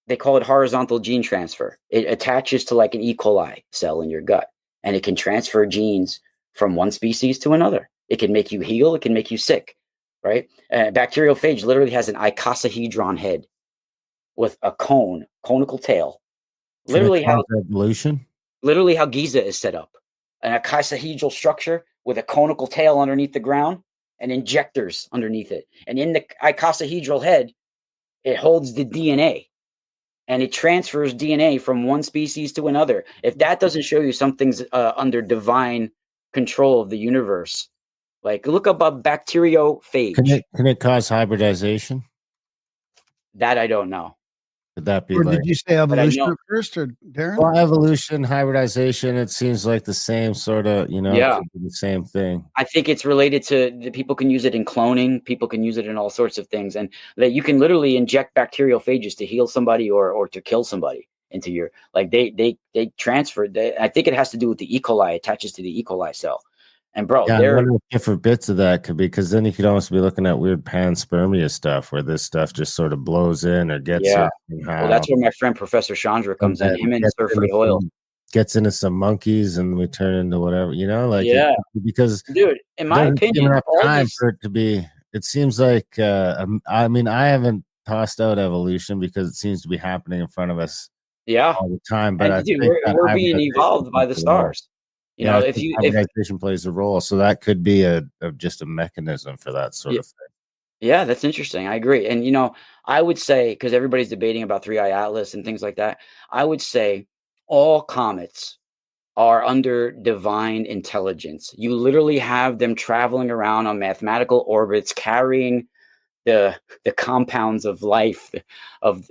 [SPEAKER 7] they call it horizontal gene transfer. It attaches to like an E. coli cell in your gut, and it can transfer genes from one species to another. It can make you heal. It can make you sick, right? Bacteriophage literally has an icosahedron head with a conical tail.
[SPEAKER 4] Can it
[SPEAKER 7] Literally
[SPEAKER 4] cause evolution?
[SPEAKER 7] literally how Giza is set up. An icosahedral structure with a conical tail underneath the ground and injectors underneath it. And in the icosahedral head, it holds the DNA and it transfers DNA from one species to another. If that doesn't show you something's under divine control of the universe, like look up a bacteriophage.
[SPEAKER 4] Can it cause hybridization?
[SPEAKER 7] That I don't know.
[SPEAKER 4] Could that be
[SPEAKER 5] Or
[SPEAKER 4] like
[SPEAKER 5] did you say
[SPEAKER 7] But I
[SPEAKER 5] evolution
[SPEAKER 7] know-
[SPEAKER 5] at first, or Darren?
[SPEAKER 4] well, evolution, hybridization? It seems like the same sort of,
[SPEAKER 7] Yeah.
[SPEAKER 4] could be the same thing.
[SPEAKER 7] I think it's related to the people can use it in cloning. People can use it in all sorts of things, and that you can literally inject bacteriophages to heal somebody or to kill somebody into your like they transfer. I think it has to do with the E. coli attaches to the E. coli cell, and bro,
[SPEAKER 4] Yeah, I
[SPEAKER 7] they're
[SPEAKER 4] wonder what different bits of that could be, because then you could almost be looking at weird panspermia stuff where this stuff just sort of blows in or gets
[SPEAKER 7] Yeah.
[SPEAKER 4] in somehow.
[SPEAKER 7] well, that's where my friend Professor Chandra comes in. Him and Surfrey Oil.
[SPEAKER 4] Gets into some monkeys and we turn into whatever,
[SPEAKER 7] Yeah.
[SPEAKER 4] because
[SPEAKER 7] Dude, in my
[SPEAKER 4] doesn't seem
[SPEAKER 7] opinion,
[SPEAKER 4] enough
[SPEAKER 7] all
[SPEAKER 4] time
[SPEAKER 7] these,
[SPEAKER 4] for it to be. It seems like I mean, I haven't tossed out evolution because it seems to be happening in front of us
[SPEAKER 7] yeah,
[SPEAKER 4] all the time. But
[SPEAKER 7] and
[SPEAKER 4] I
[SPEAKER 7] dude,
[SPEAKER 4] think that
[SPEAKER 7] we're being
[SPEAKER 4] hybridization
[SPEAKER 7] evolved by the
[SPEAKER 4] plays a role.
[SPEAKER 7] stars. You
[SPEAKER 4] Yeah,
[SPEAKER 7] know,
[SPEAKER 4] I
[SPEAKER 7] if
[SPEAKER 4] think
[SPEAKER 7] you
[SPEAKER 4] hybridization plays a role, so that could be a just a mechanism for that sort of thing.
[SPEAKER 7] Yeah, that's interesting. I agree. And I would say, because everybody's debating about Three Eye Atlas and things like that, I would say all comets are under divine intelligence. You literally have them traveling around on mathematical orbits, carrying the compounds of life, of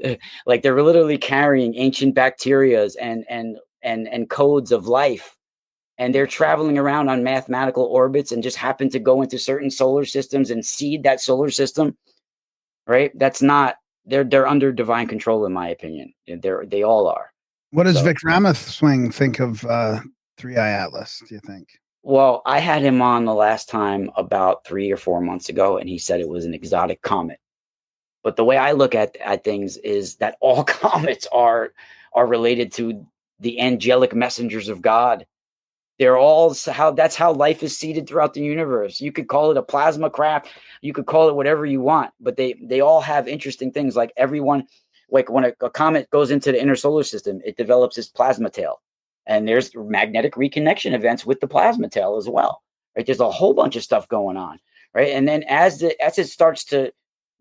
[SPEAKER 7] like they're literally carrying ancient bacterias and codes of life, and they're traveling around on mathematical orbits and just happen to go into certain solar systems and seed that solar system, right? That's not they're under divine control, in my opinion. They all are.
[SPEAKER 5] What does
[SPEAKER 7] So-
[SPEAKER 5] Vic Swing think of Three Eye Atlas? Do you think?
[SPEAKER 7] Well, I had him on the last time about 3 or 4 months ago, and he said it was an exotic comet. But the way I look at things is that all comets are related to the angelic messengers of God. They're all that's how life is seeded throughout the universe. You could call it a plasma craft, you could call it whatever you want, but they all have interesting things. Like everyone, like when a comet goes into the inner solar system, it develops its plasma tail, and there's magnetic reconnection events with the plasma tail as well. Right? There's a whole bunch of stuff going on, right? And then as it starts to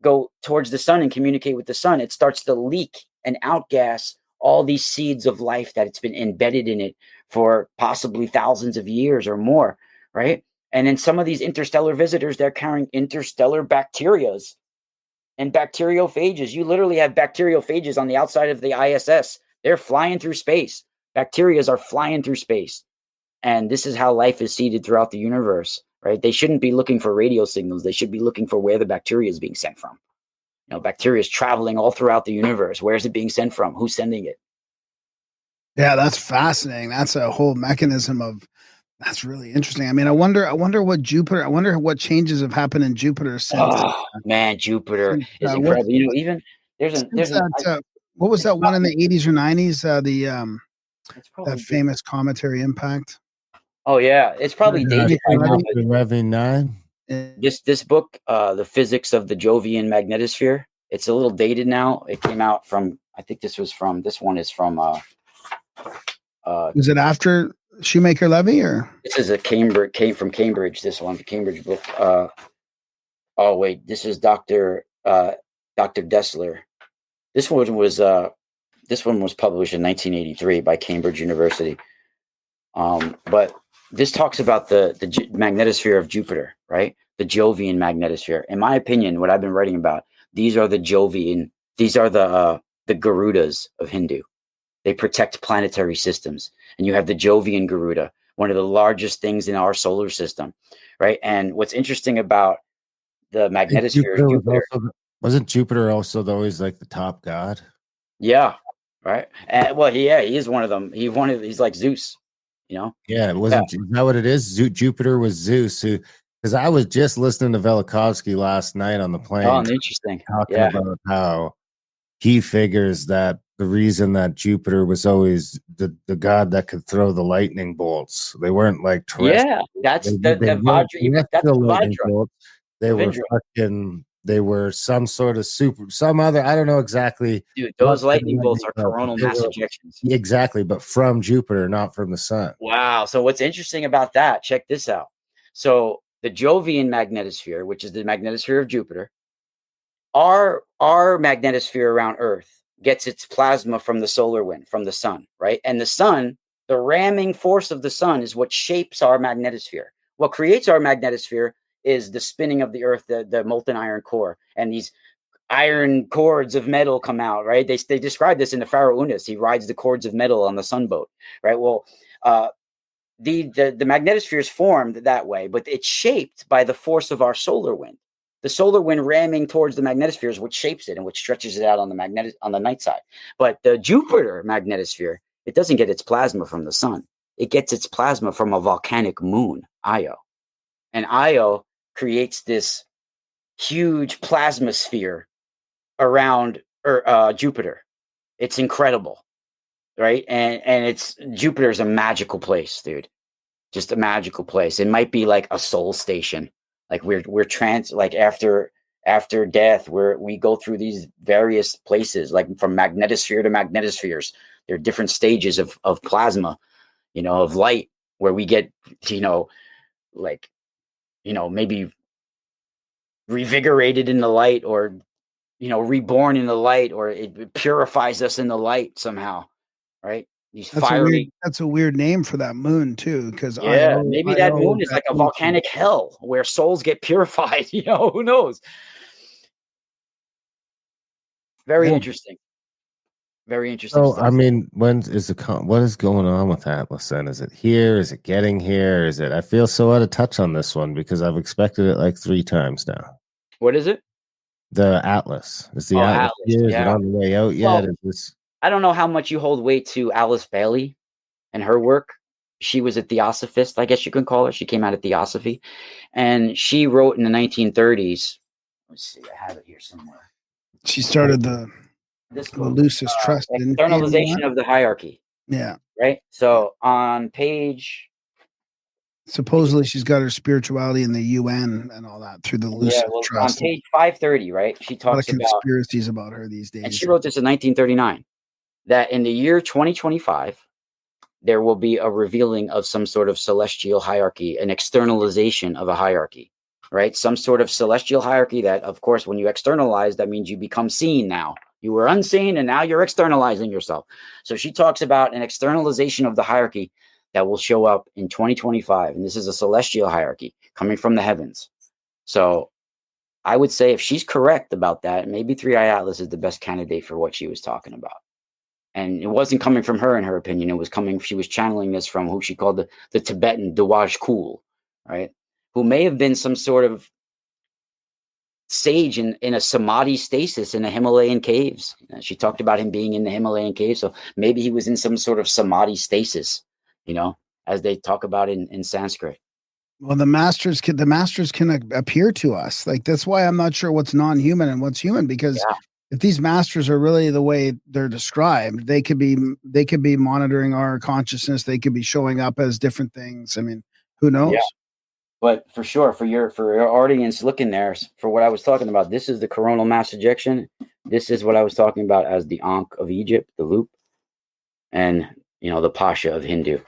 [SPEAKER 7] go towards the sun and communicate with the sun, it starts to leak and outgas all these seeds of life that it's been embedded in it for possibly thousands of years or more, right? And then some of these interstellar visitors, they're carrying interstellar bacterias and bacteriophages. You literally have bacteriophages on the outside of the ISS. They're flying through space. Bacterias are flying through space. And this is how life is seeded throughout the universe, right? They shouldn't be looking for radio signals. They should be looking for where the bacteria is being sent from. Bacteria is traveling all throughout the universe. Where is it being sent from? Who's sending it?
[SPEAKER 5] Yeah, that's fascinating. That's a whole mechanism of. That's really interesting. I mean, I wonder what Jupiter. I wonder what changes have happened in Jupiter since.
[SPEAKER 7] Oh man, Jupiter is incredible. Even there's
[SPEAKER 5] what was that one in the 80s or 90s? That
[SPEAKER 7] it's
[SPEAKER 5] famous cometary impact.
[SPEAKER 7] Oh yeah, it's probably dated.
[SPEAKER 4] Levy 9.
[SPEAKER 7] This book, The Physics of the Jovian Magnetosphere, it's a little dated now. It came out from, I think this one is from
[SPEAKER 5] was it after Shoemaker Levy, or
[SPEAKER 7] this is came from Cambridge, this one, the Cambridge book. Oh wait, this is Dr. Dessler. This one was published in 1983 by Cambridge University. But this talks about the magnetosphere of Jupiter, right? The Jovian magnetosphere. In my opinion, what I've been writing about, these are the Garudas of Hindu. They protect planetary systems. And you have the Jovian Garuda, one of the largest things in our solar system, right? And what's interesting about the magnetosphere of Jupiter,
[SPEAKER 4] wasn't Jupiter also always like the top god?
[SPEAKER 7] Yeah, right. Well, he is one of them. He's like Zeus. Yeah,
[SPEAKER 4] it wasn't. Yeah. Is that what it is? Jupiter was Zeus, because I was just listening to Velikovsky last night on the plane.
[SPEAKER 7] Oh, interesting.
[SPEAKER 4] Talking about how he figures that the reason that Jupiter was always the god that could throw the lightning bolts. They weren't like terrestrial.
[SPEAKER 7] Yeah, that's the Vajra. That's the Vajra.
[SPEAKER 4] They were fucking. They were some sort of some other, I don't know exactly.
[SPEAKER 7] Dude, those lightning bolts are coronal mass ejections.
[SPEAKER 4] Exactly, but from Jupiter, not from the sun.
[SPEAKER 7] Wow. So what's interesting about that, check this out. So the Jovian magnetosphere, which is the magnetosphere of Jupiter, our magnetosphere around Earth gets its plasma from the solar wind, from the sun, right? And the sun, the ramming force of the sun is what shapes our magnetosphere. What creates our magnetosphere is the spinning of the Earth, the molten iron core, and these iron cords of metal come out, right? They describe this in the Pharaoh Unas. He rides the cords of metal on the sunboat, right? Well, the magnetosphere is formed that way, but it's shaped by the force of our solar wind. The solar wind ramming towards the magnetosphere is what shapes it and what stretches it out on the night side. But the Jupiter magnetosphere, it doesn't get its plasma from the sun. It gets its plasma from a volcanic moon, Io. And Io creates this huge plasma sphere around Jupiter. It's incredible, right? And Jupiter's a magical place, dude. Just a magical place. It might be like a soul station. Like we're like after death, we go through these various places, like from magnetosphere to magnetospheres. There are different stages of plasma, of light, where we get, maybe revigorated in the light, or reborn in the light, or it purifies us in the light somehow, right?
[SPEAKER 5] That's a weird name for that moon too, because
[SPEAKER 7] maybe that moon is like a volcanic hell where souls get purified. Who knows? Very interesting. Very interesting.
[SPEAKER 4] So, I mean, what is going on with Atlas then? Is it here? Is it getting here? Is it? I feel so out of touch on this one because I've expected it like 3 times now.
[SPEAKER 7] What is it?
[SPEAKER 4] The Atlas. Is the Atlas here? Is it on the way out yet?
[SPEAKER 7] I don't know how much you hold weight to Alice Bailey and her work. She was a theosophist, I guess you can call her. She came out of theosophy, and she wrote in the 1930s. Let's see, I have it here somewhere.
[SPEAKER 5] She started the Lucis Trust,
[SPEAKER 7] externalization of the hierarchy.
[SPEAKER 5] Yeah.
[SPEAKER 7] Right. So on page,
[SPEAKER 5] supposedly she's got her spirituality in the UN and all that through the Lucis Trust.
[SPEAKER 7] On page 530, right? She talks about
[SPEAKER 5] conspiracies about her these days.
[SPEAKER 7] And she wrote this in 1939. That in the year 2025, there will be a revealing of some sort of celestial hierarchy, an externalization of a hierarchy, right? Some sort of celestial hierarchy that, of course, when you externalize, that means you become seen now, You were unseen, and now you're externalizing yourself. So she talks about an externalization of the hierarchy that will show up in 2025. And this is a celestial hierarchy coming from the heavens. So I would say if she's correct about that, maybe Three Eye Atlas is the best candidate for what she was talking about. And it wasn't coming from her, in her opinion. It was coming, she was channeling this from who she called the Tibetan Dawaj Kul, right? Who may have been some sort of sage in a samadhi stasis in the Himalayan caves. She talked about him being in the Himalayan caves. So maybe he was in some sort of samadhi stasis, as they talk about in Sanskrit.
[SPEAKER 5] Well, the masters can appear to us. Like, that's why I'm not sure what's non-human and what's human, because if these masters are really the way they're described, they could be monitoring our consciousness. They could be showing up as different things. I mean, who knows?
[SPEAKER 7] Yeah. But for sure, for your audience looking there, for what I was talking about, this is the coronal mass ejection. This is what I was talking about as the Ankh of Egypt, the loop, and the Pasha of Hindu.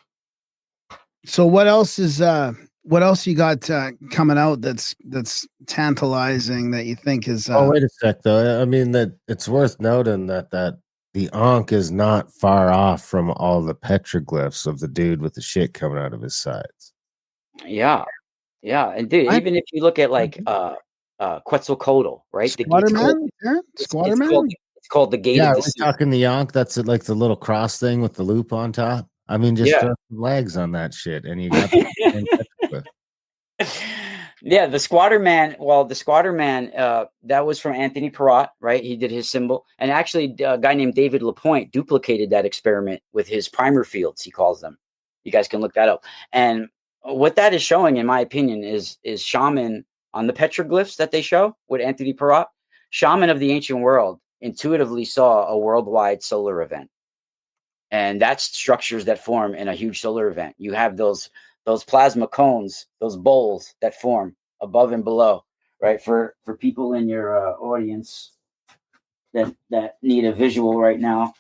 [SPEAKER 5] So what else you got coming out that's tantalizing that you think is?
[SPEAKER 4] Wait a sec, though. I mean, that it's worth noting that the Ankh is not far off from all the petroglyphs of the dude with the shit coming out of his sides.
[SPEAKER 7] Yeah, and dude, even if you look at like Quetzalcoatl, right?
[SPEAKER 5] Squatter Man? Squatter Man?
[SPEAKER 7] It's called the Gate
[SPEAKER 4] Yeah,
[SPEAKER 7] of
[SPEAKER 4] we're
[SPEAKER 7] the Sea.
[SPEAKER 4] talking the Ankh. That's like the little cross thing with the loop on top. I mean, just throw some legs on that shit, and you got the petroglyph.
[SPEAKER 7] Yeah, the Squatter Man. Well, the Squatter Man, that was from Anthony Perrott, right? He did his symbol. And actually, a guy named David Lapointe duplicated that experiment with his primer fields, he calls them. You guys can look that up. And what that is showing, in my opinion, is shaman on the petroglyphs that they show with Anthony Perrott. Shaman of the ancient world intuitively saw a worldwide solar event. And that's structures that form in a huge solar event. You have those plasma cones, those bowls that form above and below, right? For people in your audience that need a visual right now,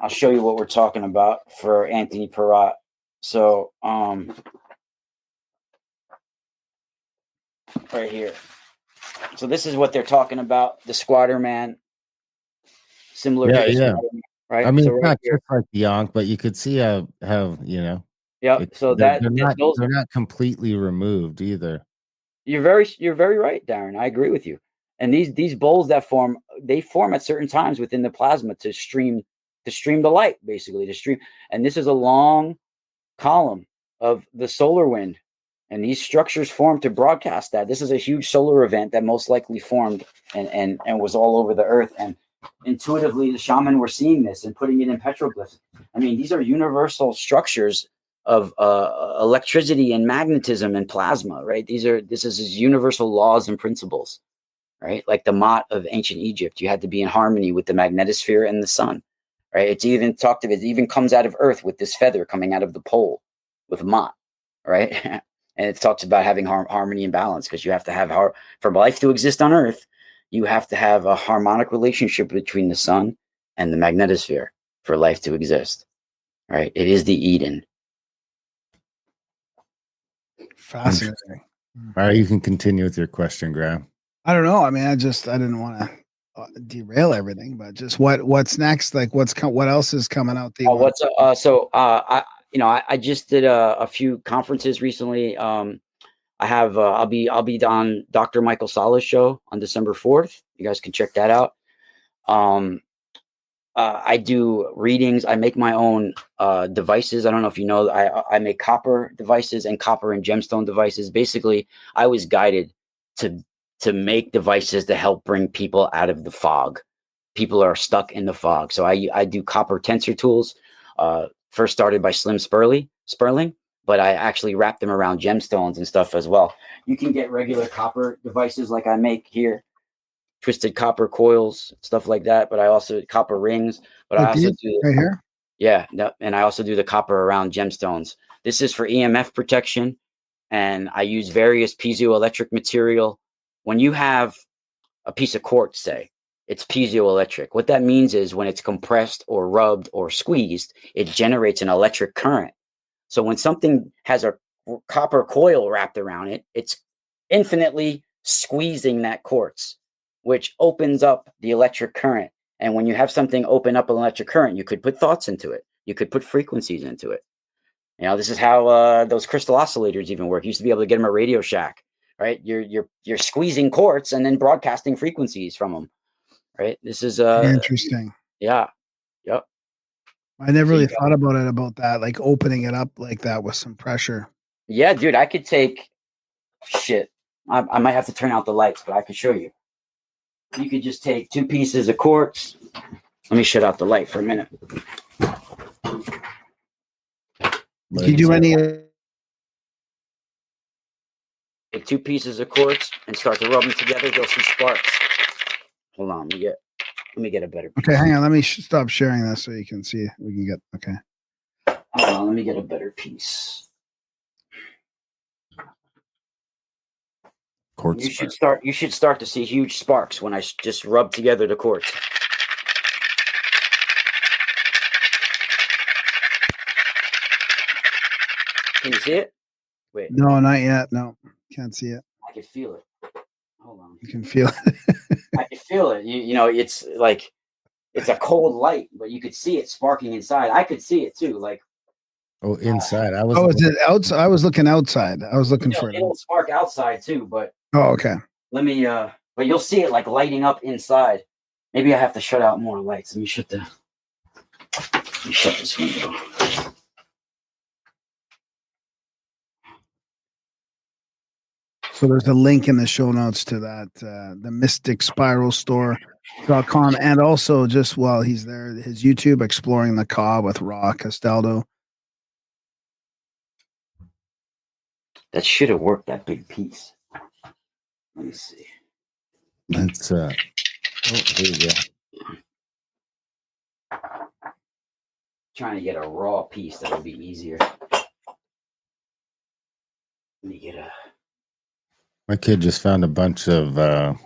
[SPEAKER 7] I'll show you what we're talking about for Anthony Perrott. So, right here. So this is what they're talking about, the Squatter Man, similar to the Squatter Man, right?
[SPEAKER 4] I mean,
[SPEAKER 7] so
[SPEAKER 4] it's
[SPEAKER 7] right
[SPEAKER 4] not
[SPEAKER 7] here.
[SPEAKER 4] just like the Ankh, but you could see how
[SPEAKER 7] Yeah. So
[SPEAKER 4] they're not completely removed either.
[SPEAKER 7] You're very right, Darren. I agree with you. And these bowls that form, they form at certain times within the plasma to stream the light, basically to stream. And this is a long column of the solar wind, and these structures form to broadcast that. This is a huge solar event that most likely formed and was all over the earth. And intuitively, the shaman were seeing this and putting it in petroglyphs. I mean, these are universal structures of electricity and magnetism and plasma, right? This is universal laws and principles, right? Like the Ma'at of ancient Egypt, you had to be in harmony with the magnetosphere and the sun, right? It's even talked of, it even comes out of Earth with this feather coming out of the pole with Ma'at, right? And it talks about having harmony and balance, because you have to have for life to exist on Earth, you have to have a harmonic relationship between the sun and the magnetosphere for life to exist, right? It is the Eden.
[SPEAKER 5] Fascinating.
[SPEAKER 4] All right, you can continue with your question, Graham.
[SPEAKER 5] I don't know. I mean, I didn't want to derail everything, but just what's next? Like, what else is coming out?
[SPEAKER 7] I just did a few conferences recently. I'll be on Dr. Michael Sala's show on December 4th. You guys can check that out. I do readings. I make my own devices. I don't know if you know, I make copper devices and copper and gemstone devices. Basically, I was guided to make devices to help bring people out of the fog. People are stuck in the fog. So I do copper tensor tools. First started by Slim Sperling, but I actually wrap them around gemstones and stuff as well. You can get regular copper devices like I make here. Twisted copper coils, stuff like that. But I also copper rings. But I also do
[SPEAKER 5] right here.
[SPEAKER 7] Yeah, and I also do the copper around gemstones. This is for EMF protection, and I use various piezoelectric material. When you have a piece of quartz, say, it's piezoelectric. What that means is when it's compressed or rubbed or squeezed, it generates an electric current. So when something has a copper coil wrapped around it, it's infinitely squeezing that quartz, which opens up the electric current And when you have something open up an electric current, you could put thoughts into it. You could put frequencies into it. You know, this is how those crystal oscillators even work. You used to be able to get them at Radio Shack, right? You're squeezing quartz and then broadcasting frequencies from them, right? This is
[SPEAKER 5] Interesting.
[SPEAKER 7] yeah, yep.
[SPEAKER 5] I never
[SPEAKER 7] So
[SPEAKER 5] really
[SPEAKER 7] you got-
[SPEAKER 5] thought about it about that, like opening it up like that with some pressure.
[SPEAKER 7] Yeah, dude, I could take shit. I might have to turn out the lights, but I could show you. You could just take 2 pieces of quartz. Let me shut out the light for a minute.
[SPEAKER 5] Do you do any?
[SPEAKER 7] Take 2 pieces of quartz and start to rub them together. You'll see sparks. Hold on, let me get a better piece.
[SPEAKER 5] Okay, hang on. Let me stop sharing this so you can see. We can get okay.
[SPEAKER 7] Hold on, let me get a better piece.
[SPEAKER 4] Quartz
[SPEAKER 7] You should start to see huge sparks when I just rub together the quartz. Can you see it? Wait,
[SPEAKER 5] No, not yet. No, can't see it.
[SPEAKER 7] I can feel it. Hold on.
[SPEAKER 5] You can feel it.
[SPEAKER 7] I can feel it. You know, it's like it's a cold light, but you could see it sparking inside. I could see it too. Like,
[SPEAKER 4] Oh, inside. I was.
[SPEAKER 5] Oh, is it outside? I was looking outside. I was looking for it.
[SPEAKER 7] it'll spark outside too, but
[SPEAKER 5] Oh, okay.
[SPEAKER 7] let me but you'll see it like lighting up inside. Maybe I have to shut out more lights. Let me shut this window.
[SPEAKER 5] So there's a link in the show notes to that, the mysticspiralstore.com. And also just while he's there, his YouTube, Exploring the Ka with Castaldo.
[SPEAKER 7] That should have worked, that big piece. Let me see.
[SPEAKER 4] That's oh, there you go.
[SPEAKER 7] Trying to get a raw piece that would be easier. Let me get a.
[SPEAKER 4] My kid just found a bunch of.
[SPEAKER 7] I'm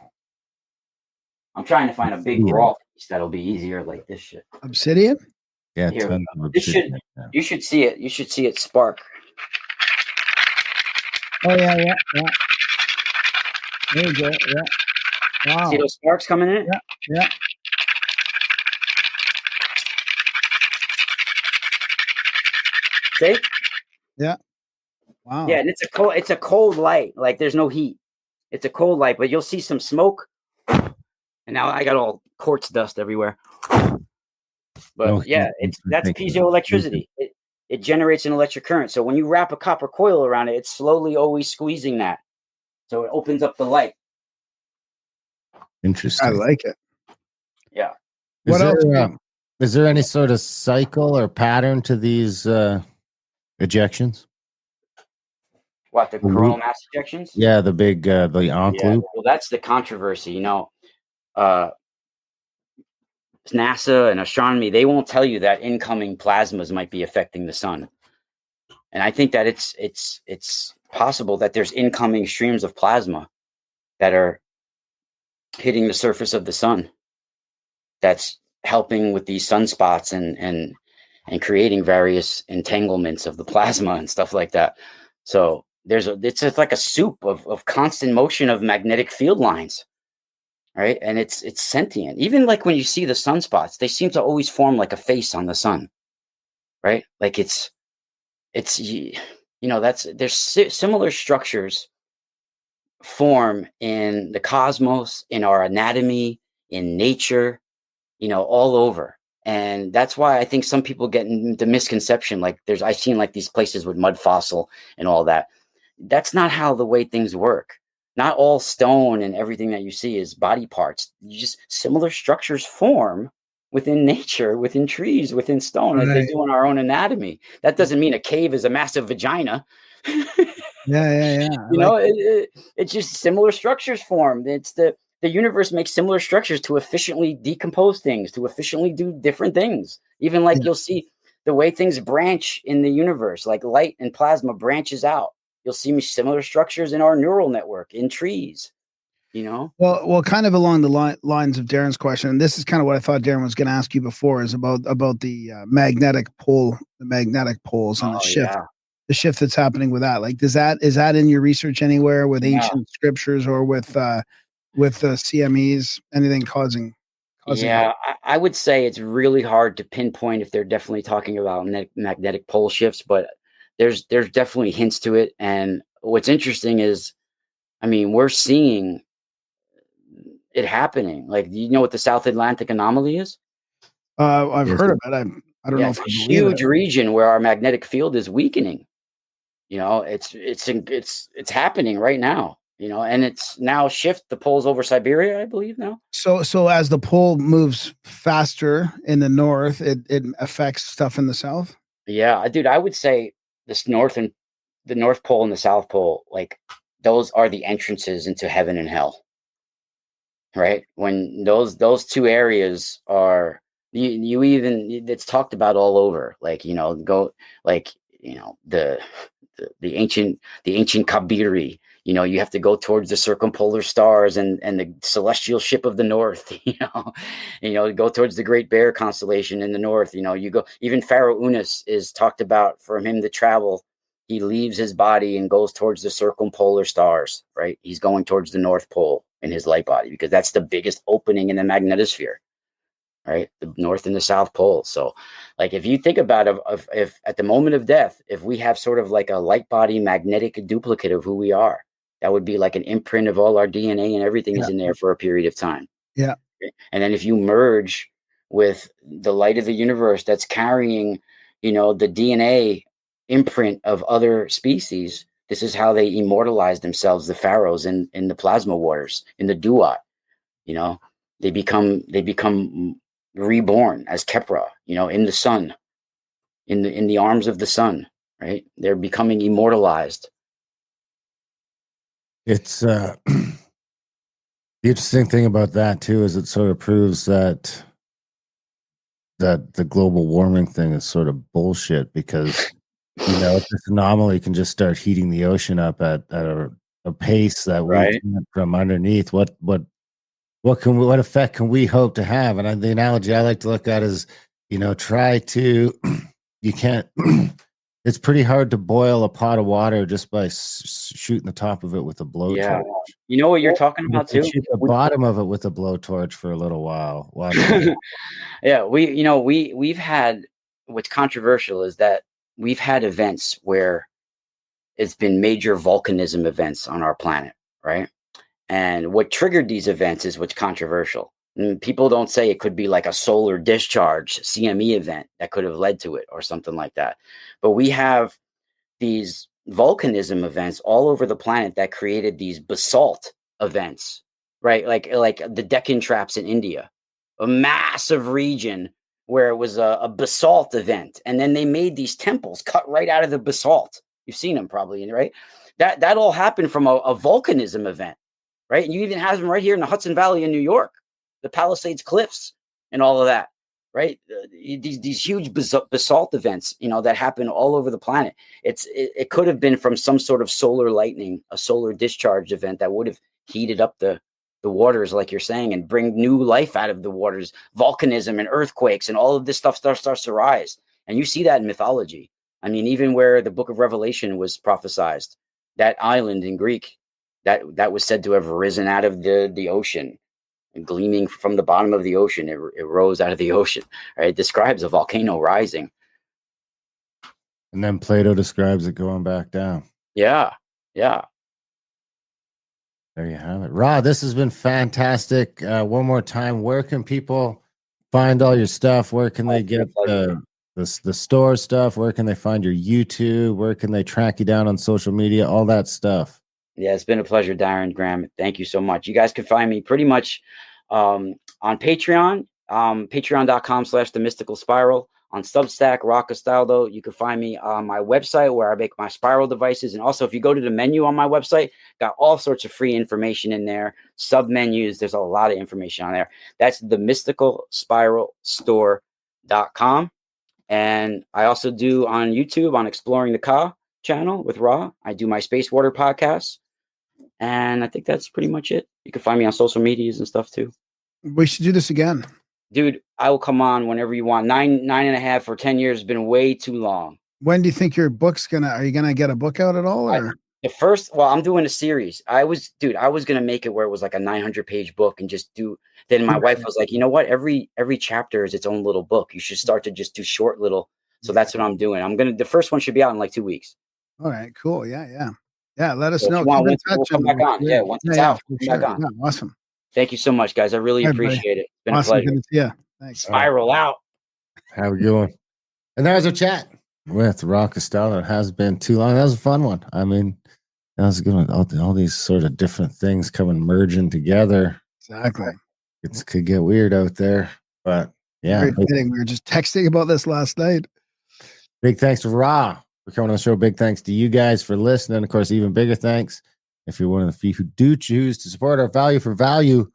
[SPEAKER 7] trying to find a big raw piece that'll be easier, like this shit.
[SPEAKER 5] Obsidian?
[SPEAKER 4] Yeah,
[SPEAKER 7] Here,
[SPEAKER 4] tons of
[SPEAKER 7] this should.
[SPEAKER 4] obsidian, yeah.
[SPEAKER 7] You should see it. You should see it spark.
[SPEAKER 5] Oh, yeah. There you go. Yeah. Wow.
[SPEAKER 7] See those sparks coming in?
[SPEAKER 5] Yeah.
[SPEAKER 7] See?
[SPEAKER 5] Yeah. Wow.
[SPEAKER 7] Yeah, and it's a cold light. Like there's no heat. It's a cold light, but you'll see some smoke. And now I got all quartz dust everywhere. But
[SPEAKER 4] No
[SPEAKER 7] yeah,
[SPEAKER 4] heat.
[SPEAKER 7] that's piezoelectricity. It generates an electric current. So when you wrap a copper coil around it, it's slowly always squeezing that. So it opens up the light.
[SPEAKER 4] Interesting.
[SPEAKER 5] I like it.
[SPEAKER 7] Yeah.
[SPEAKER 5] What else?
[SPEAKER 4] Is there any sort of cycle or pattern to these ejections?
[SPEAKER 7] What, the coronal mass ejections?
[SPEAKER 4] Yeah, the big the onc
[SPEAKER 7] Yeah,
[SPEAKER 4] loop.
[SPEAKER 7] well, that's the controversy. You know, NASA and astronomy, they won't tell you that incoming plasmas might be affecting the sun. And I think that it's possible that there's incoming streams of plasma that are hitting the surface of the sun that's helping with these sunspots and creating various entanglements of the plasma and stuff like that. So it's just like a soup of constant motion of magnetic field lines, right? And it's sentient. Even like when you see the sunspots, they seem to always form like a face on the sun, right? Like it's you know, there's similar structures form in the cosmos, in our anatomy, in nature, you know, all over. And that's why I think some people get into misconception. Like I've seen like these places with mud fossil and all that. That's not how the way things work. Not all stone and everything that you see is body parts. Similar structures form within nature, within trees, within stone, as they do in our own anatomy. That doesn't mean a cave is a massive vagina.
[SPEAKER 5] Yeah.
[SPEAKER 7] You know, it's just similar structures form. It's the universe makes similar structures to efficiently decompose things, to efficiently do different things. Even like you'll see the way things branch in the universe, like light and plasma branches out. You'll see similar structures in our neural network, in trees, you know?
[SPEAKER 5] Well, kind of along the lines of Darren's question, and this is kind of what I thought Darren was going to ask you before, is about the magnetic poles and the shift.
[SPEAKER 7] Yeah.
[SPEAKER 5] The shift that's happening with that. Like, is that in your research anywhere with ancient scriptures or with CMEs, anything causing causing
[SPEAKER 7] Yeah, I would say it's really hard to pinpoint if they're definitely talking about magnetic pole shifts, but there's definitely hints to it. And what's interesting is, I mean, we're seeing it happening. Like, do you know what the South Atlantic anomaly is?
[SPEAKER 5] I've
[SPEAKER 4] Yes.
[SPEAKER 5] heard of it. I don't
[SPEAKER 7] Yeah,
[SPEAKER 5] know
[SPEAKER 7] it's
[SPEAKER 5] if
[SPEAKER 7] a
[SPEAKER 5] I believe it.
[SPEAKER 7] huge region where our magnetic field is weakening. You know, it's happening right now. You know, and it's now shift the poles over Siberia, I believe now.
[SPEAKER 5] So as the pole moves faster in the north, it affects stuff in the south.
[SPEAKER 7] Yeah, dude, I would say this the North Pole and the South Pole, like those are the entrances into heaven and hell, right? When those two areas are you even it's talked about all over, like go like the ancient Kabiri. You know, you have to go towards the circumpolar stars and the celestial ship of the north. Go towards the Great Bear constellation in the north. You go even Pharaoh Unas is talked about for him to travel. He leaves his body and goes towards the circumpolar stars. Right, he's going towards the North Pole in his light body because that's the biggest opening in the magnetosphere, right? The North and the South Pole. So, like, if you think about if at the moment of death, if we have sort of like a light body magnetic duplicate of who we are, that would be like an imprint of all our DNA and everything is in there for a period of time.
[SPEAKER 5] Yeah.
[SPEAKER 7] And then if you merge with the light of the universe that's carrying, the DNA imprint of other species, this is how they immortalize themselves, the pharaohs in the plasma waters, in the duat. They become reborn as Kepra, in the sun, in the arms of the sun, right? They're becoming immortalized.
[SPEAKER 4] It's the interesting thing about that too is it sort of proves that the global warming thing is sort of bullshit because this anomaly can just start heating the ocean up at a pace that we
[SPEAKER 7] Right.
[SPEAKER 4] can't from underneath. What effect can we hope to have? And the analogy I like to look at is, try to you can't. It's pretty hard to boil a pot of water just by shooting the top of it with a blowtorch.
[SPEAKER 7] Yeah. You know what you're talking
[SPEAKER 4] You
[SPEAKER 7] about
[SPEAKER 4] can
[SPEAKER 7] too?
[SPEAKER 4] shoot the bottom of it with a blowtorch for a little while. Watch it.
[SPEAKER 7] Yeah, we've had what's controversial is that we've had events where it's been major volcanism events on our planet, right? And what triggered these events is what's controversial. And people don't say it could be like a solar discharge CME event that could have led to it or something like that. But we have these volcanism events all over the planet that created these basalt events, right? Like the Deccan Traps in India, a massive region where it was a basalt event, and then they made these temples cut right out of the basalt. You've seen them probably, right? That all happened from a volcanism event, right? And you even have them right here in the Hudson Valley in New York, the Palisades Cliffs, and all of that, right? These huge basalt events, that happen all over the planet. It could have been from some sort of solar lightning, a solar discharge event that would have heated up the waters, like you're saying, and bring new life out of the waters, volcanism and earthquakes, and all of this stuff starts to rise. And you see that in mythology. I mean, even where the Book of Revelation was prophesized, that island in Greek that was said to have risen out of the ocean, gleaming from the bottom of the ocean. It rose out of the ocean. Right? It describes a volcano rising.
[SPEAKER 4] And then Plato describes it going back down.
[SPEAKER 7] Yeah. Yeah.
[SPEAKER 4] There you have it. Ra, this has been fantastic. One more time, where can people find all your stuff? Where can they get the store stuff? Where can they find your YouTube? Where can they track you down on social media? All that stuff.
[SPEAKER 7] Yeah, it's been a pleasure, Darren Graham. Thank you so much. You guys can find me pretty much on Patreon, patreon.com/The Mystical Spiral. On Substack, Rock Castaldo. You can find me on my website where I make my spiral devices. And also, if you go to the menu on my website, got all sorts of free information in there, sub menus. There's a lot of information on there. That's the mysticalspiralstore.com. And I also do on YouTube on Exploring the Ka channel with Ra. I do my Space Water podcast. And I think that's pretty much it. You can find me on social medias and stuff too.
[SPEAKER 5] We should do this again.
[SPEAKER 7] Dude, I will come on whenever you want. 9.5 or 10 years has been way too long.
[SPEAKER 5] When do you think your book's are you gonna get a book out at all? Or
[SPEAKER 7] The first, well, I'm doing a series. I was gonna make it where it was like a 900-page book and just do. Then my wife was like, you know what? Every chapter is its own little book. You should start to just do short little. So that's what I'm doing. The first one should be out in like 2 weeks.
[SPEAKER 5] All right, cool. Yeah. Let us
[SPEAKER 7] So if
[SPEAKER 5] know.
[SPEAKER 7] you want,
[SPEAKER 5] Keep in
[SPEAKER 7] we'll
[SPEAKER 5] touch.
[SPEAKER 7] come back on. Yeah, once it's out,
[SPEAKER 5] for
[SPEAKER 7] come back
[SPEAKER 5] sure.
[SPEAKER 7] on.
[SPEAKER 5] Yeah, awesome.
[SPEAKER 7] Thank you so much, guys. I really
[SPEAKER 5] All right, buddy.
[SPEAKER 7] appreciate it. It's been
[SPEAKER 5] Awesome.
[SPEAKER 7] a pleasure.
[SPEAKER 5] Good to see you. Thanks.
[SPEAKER 7] Spiral out.
[SPEAKER 4] Have a good one. And that was our chat with Ra Castaldo. It has been too long. That was a fun one. I mean, that was a good one. All these sort of different things coming merging together.
[SPEAKER 5] Exactly.
[SPEAKER 4] It could get weird out there, but yeah.
[SPEAKER 5] Very fitting. We were just texting about this last night.
[SPEAKER 4] Big thanks to Ra for coming on the show. Big thanks to you guys for listening. Of course, even bigger thanks if you're one of the few who do choose to support our value for value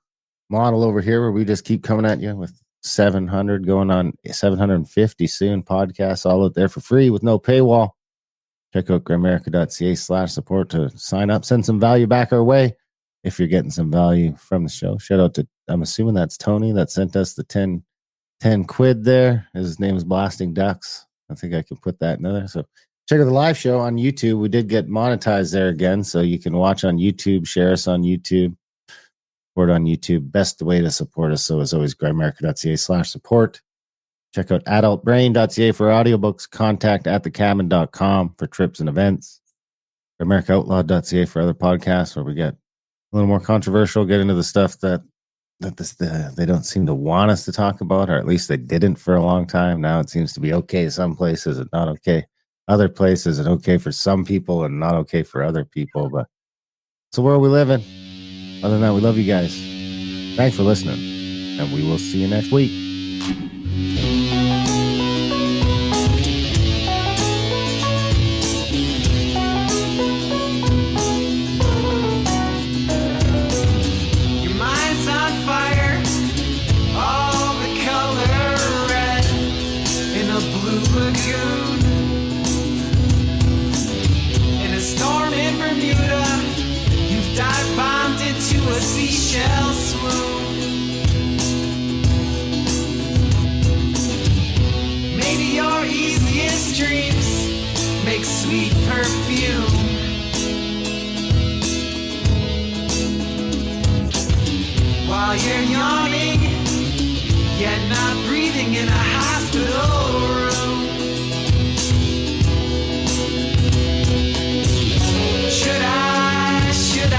[SPEAKER 4] model over here, where we just keep coming at you with 700 going on 750 soon podcasts all out there for free with no paywall. Check out grimerica.ca/support to sign up, send some value back our way if you're getting some value from the show. Shout out to, I'm assuming that's Tony that sent us the 10 quid there. His name is Blasting Ducks. I think I can put that in there. So check out the live show on YouTube. We did get monetized there again, so you can watch on YouTube, share us on YouTube, support on YouTube. Best way to support us, so as always, grimerica.ca/support. Check out adultbrain.ca for audiobooks, contact@thecabin.com for trips and events, grimericaoutlaw.ca for other podcasts where we get a little more controversial, get into the stuff that they don't seem to want us to talk about, or at least they didn't for a long time. Now it seems to be okay some places and not okay other places, and okay for some people and not okay for other people. But it's the world we live in. Other than that, we love you guys. Thanks for listening, and we will see you next week.
[SPEAKER 3] Your mind's on fire, all the color red in a blue lagoon. In a storm in Bermuda, you've dive bombed into a seashell swoon. Maybe your easiest dreams make sweet perfume. While you're yawning, yet not breathing in a hospital room. Should I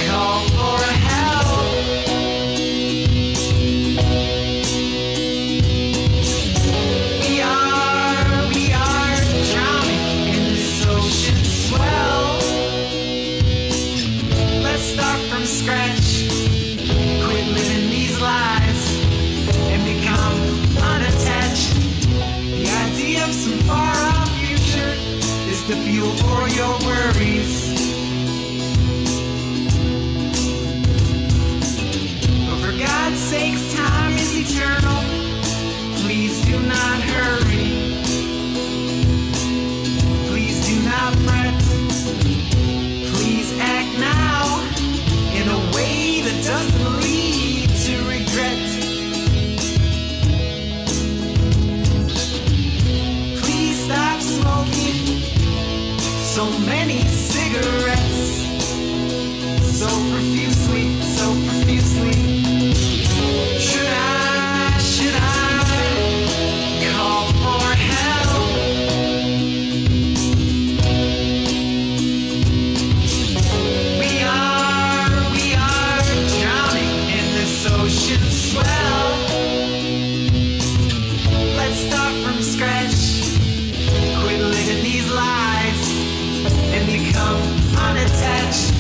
[SPEAKER 3] call for help? We are drowning in this ocean swell. Let's start from scratch. Quit living these lies and become unattached. The idea of some far-off future is the fuel for your worries. But for God's sakes, time is eternal. Please do not hurry. Please do not fret. Please act now in a way that doesn't lead to regret. Please stop smoking so many cigarettes, so profusely, so profusely. Should I call for help? We are drowning in this ocean swell. Let's start from scratch. Quit living these lies and become unattached.